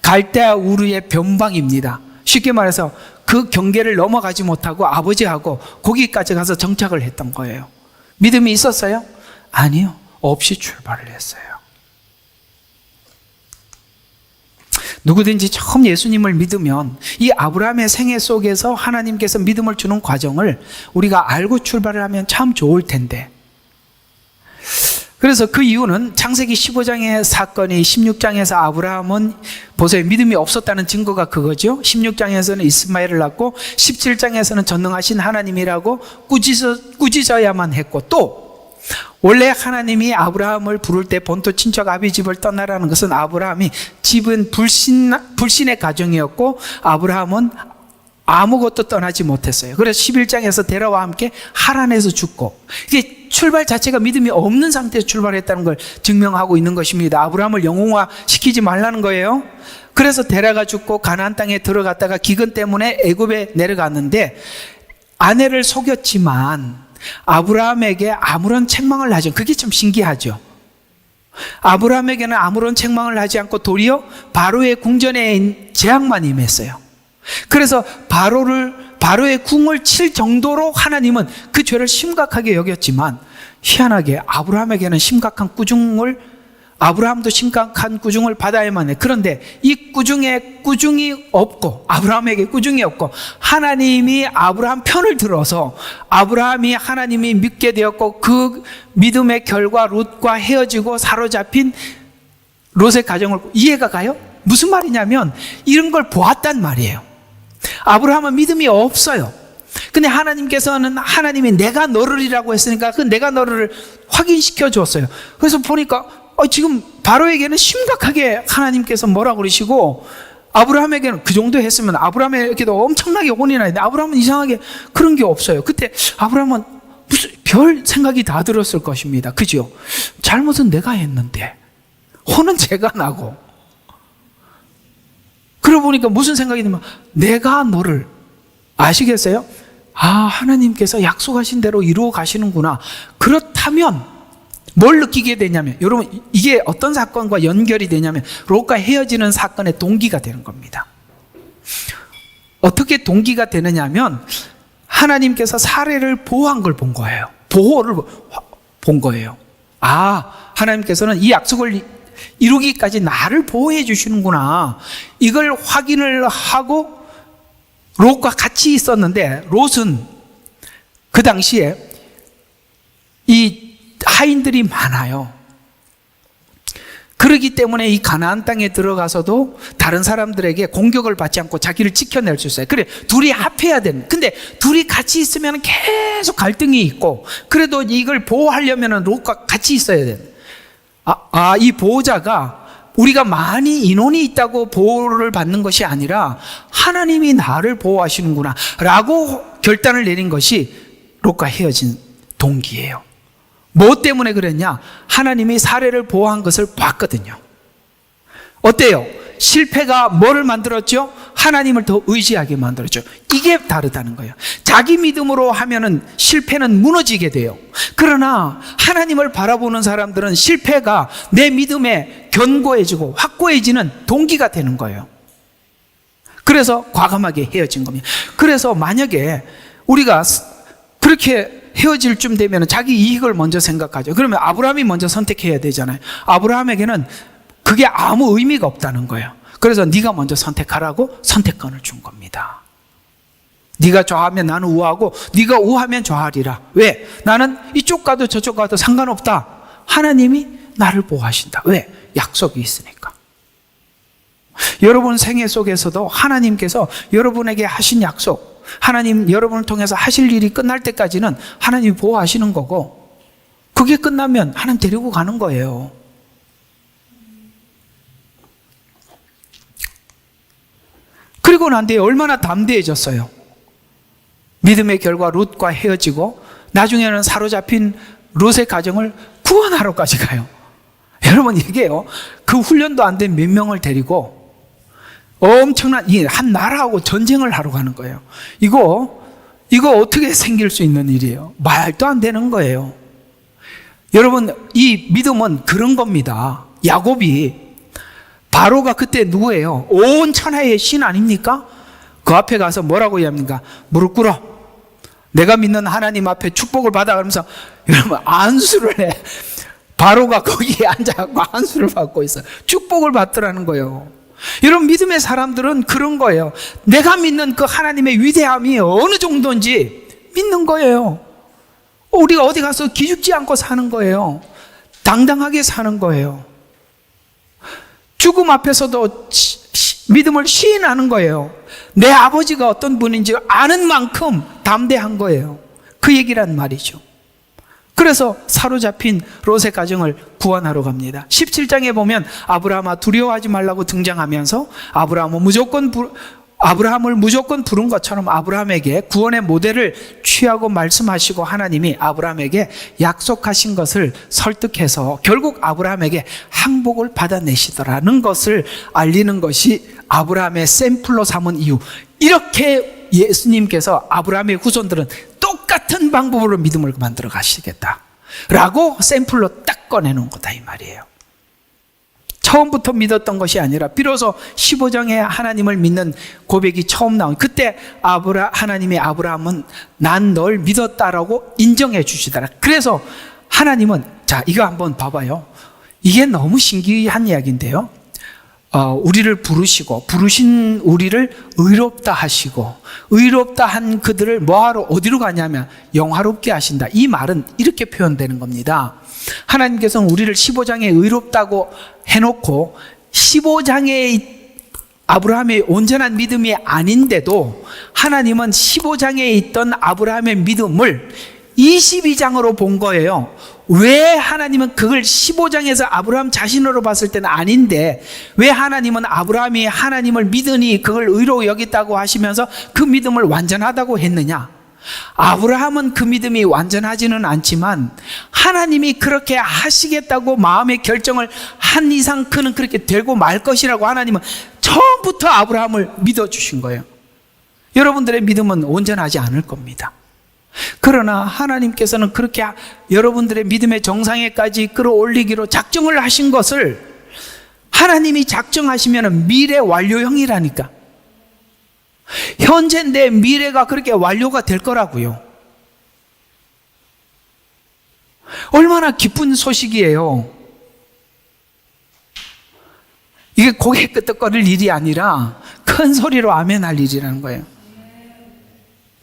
갈대아 우르의 변방입니다. 쉽게 말해서 그 경계를 넘어가지 못하고 아버지하고 거기까지 가서 정착을 했던 거예요. 믿음이 있었어요? 아니요. 없이 출발을 했어요. 누구든지 처음 예수님을 믿으면 이 아브라함의 생애 속에서 하나님께서 믿음을 주는 과정을 우리가 알고 출발을 하면 참 좋을 텐데, 그래서 그 이유는 창세기 15장의 사건이 16장에서 아브라함은 보세요, 믿음이 없었다는 증거가 그거죠. 16장에서는 이스마엘을 낳고 17장에서는 전능하신 하나님이라고 꾸짖어야만 했고, 또 원래 하나님이 아브라함을 부를 때 본토 친척 아비 집을 떠나라는 것은 아브라함이 집은 불신의 가정이었고 아브라함은 아무것도 떠나지 못했어요. 그래서 11장에서 데라와 함께 하란에서 죽고, 이게 출발 자체가 믿음이 없는 상태에서 출발했다는 걸 증명하고 있는 것입니다. 아브라함을 영웅화시키지 말라는 거예요. 그래서 데라가 죽고 가나안 땅에 들어갔다가 기근 때문에 애굽에 내려갔는데 아내를 속였지만 아브라함에게 아무런 책망을 하지 않고, 그게 참 신기하죠. 아브라함에게는 아무런 책망을 하지 않고 도리어 바로의 궁전에 재앙만 임했어요. 그래서 바로의 궁을 칠 정도로 하나님은 그 죄를 심각하게 여겼지만, 희한하게 아브라함도 심각한 꾸중을 받아야만 해. 그런데 이 꾸중에 꾸중이 없고, 아브라함에게 꾸중이 없고, 하나님이 아브라함 편을 들어서 아브라함이 하나님이 믿게 되었고, 그 믿음의 결과 롯과 헤어지고 사로잡힌 롯의 가정을 이해가 가요? 무슨 말이냐면 이런 걸 보았단 말이에요. 아브라함은 믿음이 없어요. 근데 하나님께서는 하나님이 내가 너를이라고 했으니까 그 내가 너를 확인시켜 줬어요. 그래서 보니까 지금 바로에게는 심각하게 하나님께서 뭐라고 그러시고, 아브라함에게는 그 정도 했으면 아브라함에게도 엄청나게 혼이 나는데 아브라함은 이상하게 그런 게 없어요. 그때 아브라함은 무슨 별 생각이 다 들었을 것입니다. 그죠? 잘못은 내가 했는데 혼은 제가 나고, 그러고 보니까 무슨 생각이 들면 내가 너를, 아시겠어요? 하나님께서 약속하신 대로 이루어 가시는구나. 그렇다면 뭘 느끼게 되냐면, 여러분 이게 어떤 사건과 연결이 되냐면 롯과 헤어지는 사건의 동기가 되는 겁니다. 어떻게 동기가 되느냐면 하나님께서 사례를 보호한 걸 본 거예요. 보호를 본 거예요. 하나님께서는 이 약속을 이루기까지 나를 보호해 주시는구나. 이걸 확인을 하고 롯과 같이 있었는데, 롯은 그 당시에 이 하인들이 많아요. 그렇기 때문에 이 가나안 땅에 들어가서도 다른 사람들에게 공격을 받지 않고 자기를 지켜낼 수 있어요. 그래, 둘이 합해야 되는. 근데 둘이 같이 있으면 계속 갈등이 있고, 그래도 이걸 보호하려면 롯과 같이 있어야 돼요. 이 보호자가 우리가 많이 인원이 있다고 보호를 받는 것이 아니라 하나님이 나를 보호하시는구나 라고 결단을 내린 것이 롯과 헤어진 동기예요. 뭐 때문에 그랬냐? 하나님이 사례를 보호한 것을 봤거든요. 어때요? 실패가 뭐를 만들었죠? 하나님을 더 의지하게 만들었죠. 이게 다르다는 거예요. 자기 믿음으로 하면은 실패는 무너지게 돼요. 그러나 하나님을 바라보는 사람들은 실패가 내 믿음에 견고해지고 확고해지는 동기가 되는 거예요. 그래서 과감하게 헤어진 겁니다. 그래서 만약에 우리가 그렇게 헤어질 쯤 되면 자기 이익을 먼저 생각하죠. 그러면 아브라함이 먼저 선택해야 되잖아요. 아브라함에게는 그게 아무 의미가 없다는 거예요. 그래서 네가 먼저 선택하라고 선택권을 준 겁니다. 네가 좌하면 나는 우하고 네가 우하면 좌하리라. 왜? 나는 이쪽 가도 저쪽 가도 상관없다. 하나님이 나를 보호하신다. 왜? 약속이 있으니까. 여러분 생애 속에서도 하나님께서 여러분에게 하신 약속, 하나님 여러분을 통해서 하실 일이 끝날 때까지는 하나님이 보호하시는 거고, 그게 끝나면 하나님 데리고 가는 거예요. 그리고 난 뒤에 얼마나 담대해졌어요. 믿음의 결과 롯과 헤어지고 나중에는 사로잡힌 롯의 가정을 구원하러까지 가요. 여러분 이게요, 그 훈련도 안 된 몇 명을 데리고 엄청난 한 나라하고 전쟁을 하러 가는 거예요. 이거 어떻게 생길 수 있는 일이에요? 말도 안 되는 거예요. 여러분 이 믿음은 그런 겁니다. 야곱이, 바로가 그때 누구예요? 온 천하의 신 아닙니까? 그 앞에 가서 뭐라고 합니까? 무릎 꿇어. 내가 믿는 하나님 앞에 축복을 받아. 그러면서 여러분 안수를 해. 바로가 거기에 앉아서 안수를 받고 있어요. 축복을 받더라는 거예요. 여러분, 믿음의 사람들은 그런 거예요. 내가 믿는 그 하나님의 위대함이 어느 정도인지 믿는 거예요. 우리가 어디 가서 기죽지 않고 사는 거예요. 당당하게 사는 거예요. 죽음 앞에서도 믿음을 시인하는 거예요. 내 아버지가 어떤 분인지 아는 만큼 담대한 거예요. 그 얘기란 말이죠. 그래서 사로잡힌 롯의 가정을 구원하러 갑니다. 17장에 보면 아브라함아 두려워하지 말라고 등장하면서 아브라함을 무조건 부른 것처럼 아브라함에게 구원의 모델을 취하고 말씀하시고 하나님이 아브라함에게 약속하신 것을 설득해서 결국 아브라함에게 항복을 받아내시더라는 것을 알리는 것이 아브라함의 샘플로 삼은 이유. 이렇게 예수님께서 아브라함의 후손들은 똑같은 방법으로 믿음을 만들어 가시겠다 라고 샘플로 딱 꺼내놓은 거다 이 말이에요. 처음부터 믿었던 것이 아니라 비로소 15장에 하나님을 믿는 고백이 처음 나온 그때 하나님의 아브라함은 난 널 믿었다라고 인정해 주시더라. 그래서 하나님은 자 이거 한번 봐봐요. 이게 너무 신기한 이야기인데요. 우리를 부르신 우리를 의롭다 하시고 의롭다 한 그들을 뭐하러 어디로 가냐면 영화롭게 하신다. 이 말은 이렇게 표현되는 겁니다. 하나님께서는 우리를 15장에 의롭다고 해놓고 15장에 아브라함의 온전한 믿음이 아닌데도 하나님은 15장에 있던 아브라함의 믿음을 22장으로 본 거예요. 왜 하나님은 그걸 15장에서 아브라함 자신으로 봤을 때는 아닌데 왜 하나님은 아브라함이 하나님을 믿으니 그걸 의로 여겼다고 하시면서 그 믿음을 완전하다고 했느냐? 아브라함은 그 믿음이 완전하지는 않지만 하나님이 그렇게 하시겠다고 마음의 결정을 한 이상 그는 그렇게 되고 말 것이라고 하나님은 처음부터 아브라함을 믿어주신 거예요. 여러분들의 믿음은 온전하지 않을 겁니다. 그러나 하나님께서는 그렇게 여러분들의 믿음의 정상에까지 끌어올리기로 작정을 하신 것을 하나님이 작정하시면 미래 완료형이라니까. 현재 내 미래가 그렇게 완료가 될 거라고요. 얼마나 기쁜 소식이에요. 이게 고개 끄덕거릴 일이 아니라 큰 소리로 아멘 할 일이라는 거예요.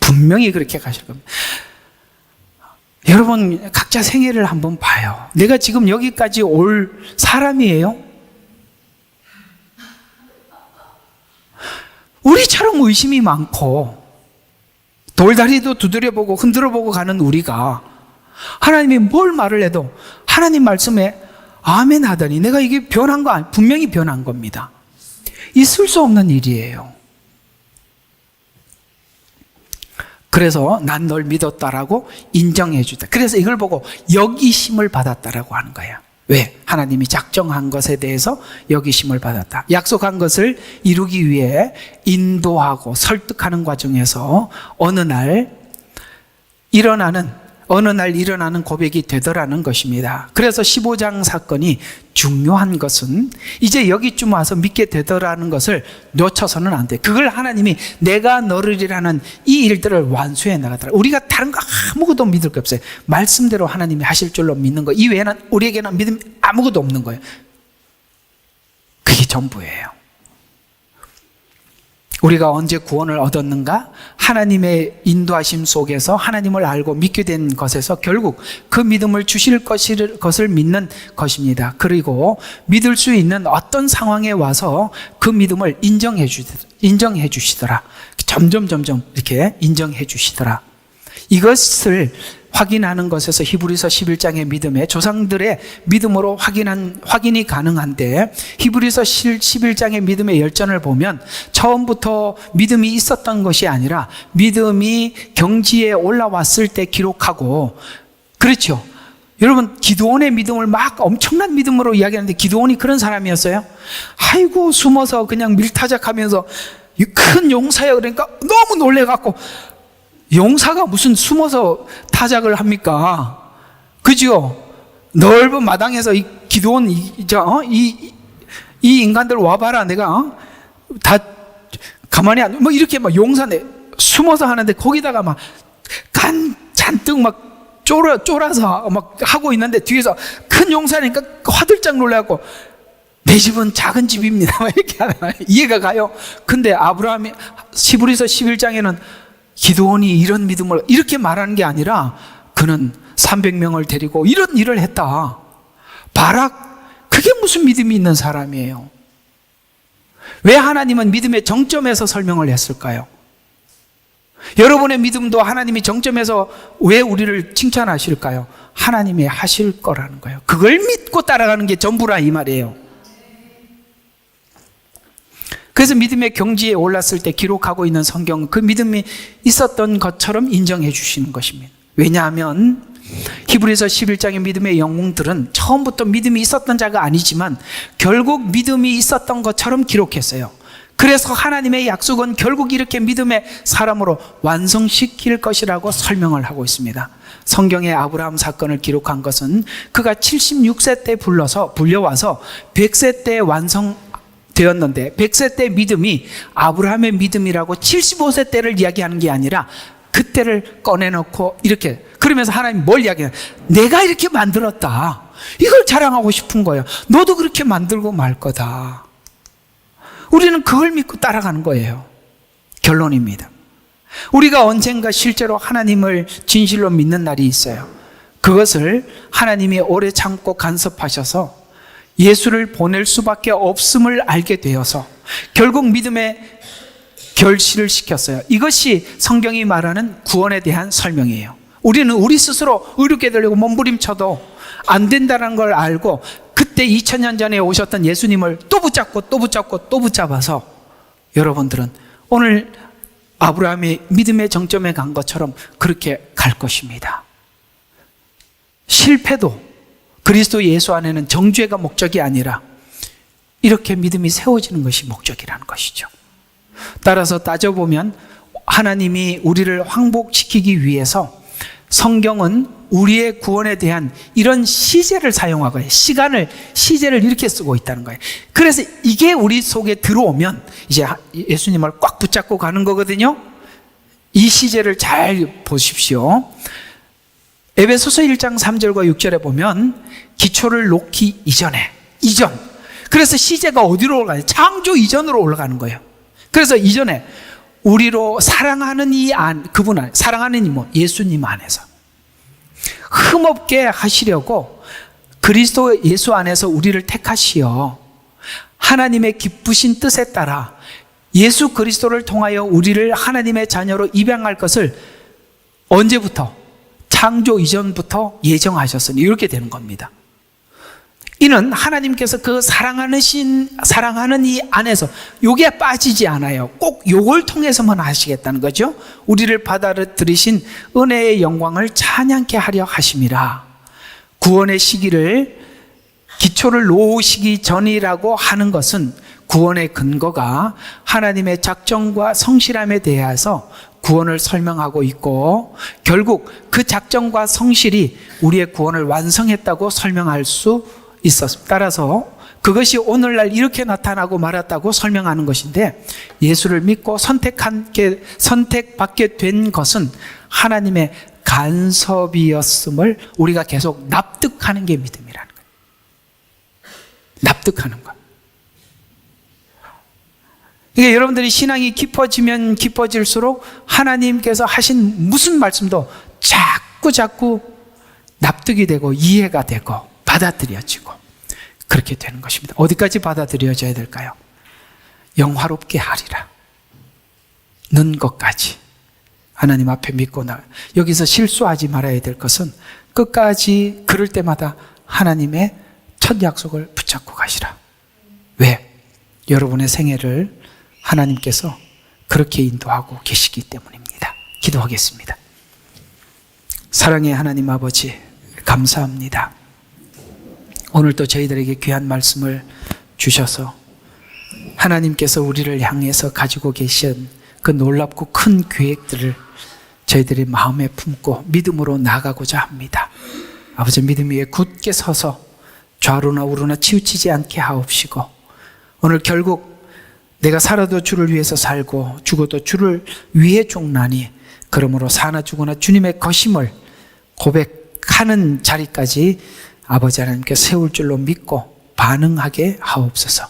분명히 그렇게 가실 겁니다. 여러분 각자 생애를 한번 봐요. 내가 지금 여기까지 올 사람이에요? 우리처럼 의심이 많고 돌다리도 두드려보고 흔들어보고 가는 우리가 하나님이 뭘 말을 해도 하나님 말씀에 아멘 하더니 내가 이게 변한 거 아니, 분명히 변한 겁니다. 있을 수 없는 일이에요. 그래서 난 널 믿었다라고 인정해 주다. 그래서 이걸 보고 여기심을 받았다라고 하는 거예요. 왜? 하나님이 작정한 것에 대해서 여기심을 받았다. 약속한 것을 이루기 위해 인도하고 설득하는 과정에서 어느 날 일어나는 고백이 되더라는 것입니다. 그래서 15장 사건이 중요한 것은 이제 여기쯤 와서 믿게 되더라는 것을 놓쳐서는 안 돼. 그걸 하나님이 내가 너를이라는 이 일들을 완수해 나가더라. 우리가 다른 거 아무것도 믿을 게 없어요. 말씀대로 하나님이 하실 줄로 믿는 거 이외에는 우리에게는 믿음 아무것도 없는 거예요. 그게 전부예요. 우리가 언제 구원을 얻었는가? 하나님의 인도하심 속에서 하나님을 알고 믿게 된 것에서 결국 그 믿음을 주실 것을 믿는 것입니다. 그리고 믿을 수 있는 어떤 상황에 와서 그 믿음을 인정해 주시더라. 점점 이렇게 인정해 주시더라. 이것을 확인하는 것에서 히브리서 11장의 믿음에 조상들의 믿음으로 확인이 가능한데 히브리서 11장의 믿음의 열전을 보면 처음부터 믿음이 있었던 것이 아니라 믿음이 경지에 올라왔을 때 기록하고 그렇죠. 여러분 기드온의 믿음을 막 엄청난 믿음으로 이야기하는데 기드온이 그런 사람이었어요? 아이고 숨어서 그냥 밀타작하면서 큰 용사예요. 그러니까 너무 놀래갖고 용사가 무슨 숨어서 타작을 합니까? 그죠? 넓은 마당에서 이 기드온 이 인간들 와봐라. 내가 다 가만히 안 뭐 이렇게 막 용사네 숨어서 하는데 거기다가 막 잔뜩 막 쫄아서 막 하고 있는데 뒤에서 큰 용사니까 화들짝 놀라갖고 내 집은 작은 집입니다. 이렇게 하나요? 이해가 가요? 근데 아브라함이 히브리서 11장에는 기드온이 이런 믿음을 이렇게 말하는 게 아니라 그는 300명을 데리고 이런 일을 했다. 바락, 그게 무슨 믿음이 있는 사람이에요? 왜 하나님은 믿음의 정점에서 설명을 했을까요? 여러분의 믿음도 하나님이 정점에서 왜 우리를 칭찬하실까요? 하나님이 하실 거라는 거예요. 그걸 믿고 따라가는 게 전부라 이 말이에요. 그래서 믿음의 경지에 올랐을 때 기록하고 있는 성경은 그 믿음이 있었던 것처럼 인정해 주시는 것입니다. 왜냐하면 히브리서 11장의 믿음의 영웅들은 처음부터 믿음이 있었던 자가 아니지만 결국 믿음이 있었던 것처럼 기록했어요. 그래서 하나님의 약속은 결국 이렇게 믿음의 사람으로 완성시킬 것이라고 설명을 하고 있습니다. 성경의 아브라함 사건을 기록한 것은 그가 76세 때 불려와서 100세 때 완성되었는데 100세 때 믿음이 아브라함의 믿음이라고 75세 때를 이야기하는 게 아니라 그때를 꺼내놓고 이렇게 그러면서 하나님 뭘 이야기해요? 내가 이렇게 만들었다. 이걸 자랑하고 싶은 거예요. 너도 그렇게 만들고 말 거다. 우리는 그걸 믿고 따라가는 거예요. 결론입니다. 우리가 언젠가 실제로 하나님을 진실로 믿는 날이 있어요. 그것을 하나님이 오래 참고 간섭하셔서 예수를 보낼 수밖에 없음을 알게 되어서 결국 믿음의 결실을 시켰어요. 이것이 성경이 말하는 구원에 대한 설명이에요. 우리는 우리 스스로 의롭게 되려고 몸부림쳐도 안 된다는 걸 알고 그때 2000년 전에 오셨던 예수님을 또 붙잡고 또 붙잡고 또 붙잡아서 여러분들은 오늘 아브라함이 믿음의 정점에 간 것처럼 그렇게 갈 것입니다. 실패도 그리스도 예수 안에는 정죄가 목적이 아니라 이렇게 믿음이 세워지는 것이 목적이라는 것이죠. 따라서 따져보면 하나님이 우리를 황복시키기 위해서 성경은 우리의 구원에 대한 이런 시제를 사용하고 시제를 이렇게 쓰고 있다는 거예요. 그래서 이게 우리 속에 들어오면 이제 예수님을 꽉 붙잡고 가는 거거든요. 이 시제를 잘 보십시오. 에베소서 1장 3절과 6절에 보면 기초를 놓기 이전. 그래서 시제가 어디로 올라가요? 창조 이전으로 올라가는 거예요. 그래서 이전에 우리로 사랑하는 그분 안에, 사랑하는 예수님 안에서 흠없게 하시려고 그리스도 예수 안에서 우리를 택하시어 하나님의 기쁘신 뜻에 따라 예수 그리스도를 통하여 우리를 하나님의 자녀로 입양할 것을 언제부터? 창조 이전부터 예정하셨으니 이렇게 되는 겁니다. 이는 하나님께서 그 사랑하는 이 안에서 요게 빠지지 않아요. 꼭 요걸 통해서만 하시겠다는 거죠. 우리를 받아들이신 은혜의 영광을 찬양케 하려 하심이라. 구원의 시기를 기초를 놓으시기 전이라고 하는 것은 구원의 근거가 하나님의 작정과 성실함에 대해서 구원을 설명하고 있고 결국 그 작정과 성실이 우리의 구원을 완성했다고 설명할 수 있었습니다. 따라서 그것이 오늘날 이렇게 나타나고 말았다고 설명하는 것인데 예수를 믿고 선택받게 된 것은 하나님의 간섭이었음을 우리가 계속 납득하는 게 믿음이라는 거예요. 납득하는 거. 그러니까 여러분들이 신앙이 깊어지면 깊어질수록 하나님께서 하신 무슨 말씀도 자꾸 납득이 되고 이해가 되고 받아들여지고 그렇게 되는 것입니다. 어디까지 받아들여져야 될까요? 영화롭게 하리라 는 것까지 하나님 앞에 믿고 여기서 실수하지 말아야 될 것은 끝까지 그럴 때마다 하나님의 첫 약속을 붙잡고 가시라. 왜? 여러분의 생애를 하나님께서 그렇게 인도하고 계시기 때문입니다. 기도하겠습니다. 사랑의 하나님 아버지 감사합니다. 오늘도 저희들에게 귀한 말씀을 주셔서 하나님께서 우리를 향해서 가지고 계신 그 놀랍고 큰 계획들을 저희들이 마음에 품고 믿음으로 나아가고자 합니다. 아버지 믿음 위에 굳게 서서 좌로나 우로나 치우치지 않게 하옵시고 오늘 결국 내가 살아도 주를 위해서 살고 죽어도 주를 위해 죽나니 그러므로 사나 죽으나 주님의 거심을 고백하는 자리까지 아버지 하나님께 세울 줄로 믿고 반응하게 하옵소서.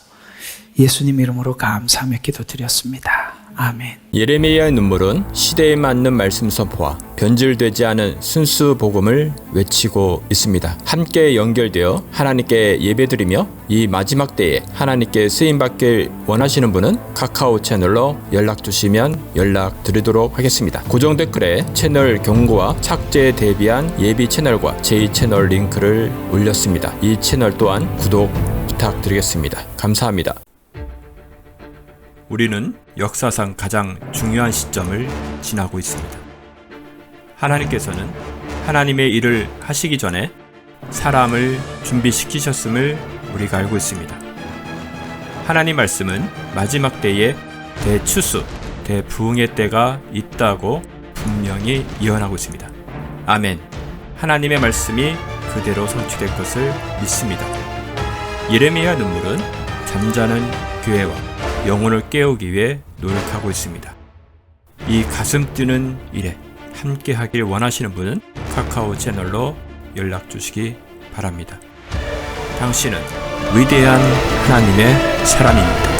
예수님 이름으로 감사하며 기도드렸습니다. 아멘. 예레미야의 눈물은 시대에 맞는 말씀 선포와 변질되지 않은 순수 복음을 외치고 있습니다. 함께 연결되어 하나님께 예배드리며 이 마지막 때에 하나님께 쓰임받길 원하시는 분은 카카오 채널로 연락 주시면 연락드리도록 하겠습니다. 고정 댓글에 채널 경고와 착제에 대비한 예비 채널과 제2채널 링크를 올렸습니다. 이 채널 또한 구독 부탁드리겠습니다. 감사합니다. 우리는 역사상 가장 중요한 시점을 지나고 있습니다. 하나님께서는 하나님의 일을 하시기 전에 사람을 준비시키셨음을 우리가 알고 있습니다. 하나님 말씀은 마지막 때에 대추수, 대부흥의 때가 있다고 분명히 예언하고 있습니다. 아멘. 하나님의 말씀이 그대로 성취될 것을 믿습니다. 예레미야 눈물은 잠자는 교회와 영혼을 깨우기 위해 노력하고 있습니다. 이 가슴 뛰는 일에 함께 하길 원하시는 분은 카카오 채널로 연락 주시기 바랍니다. 당신은 위대한 하나님의 사람입니다.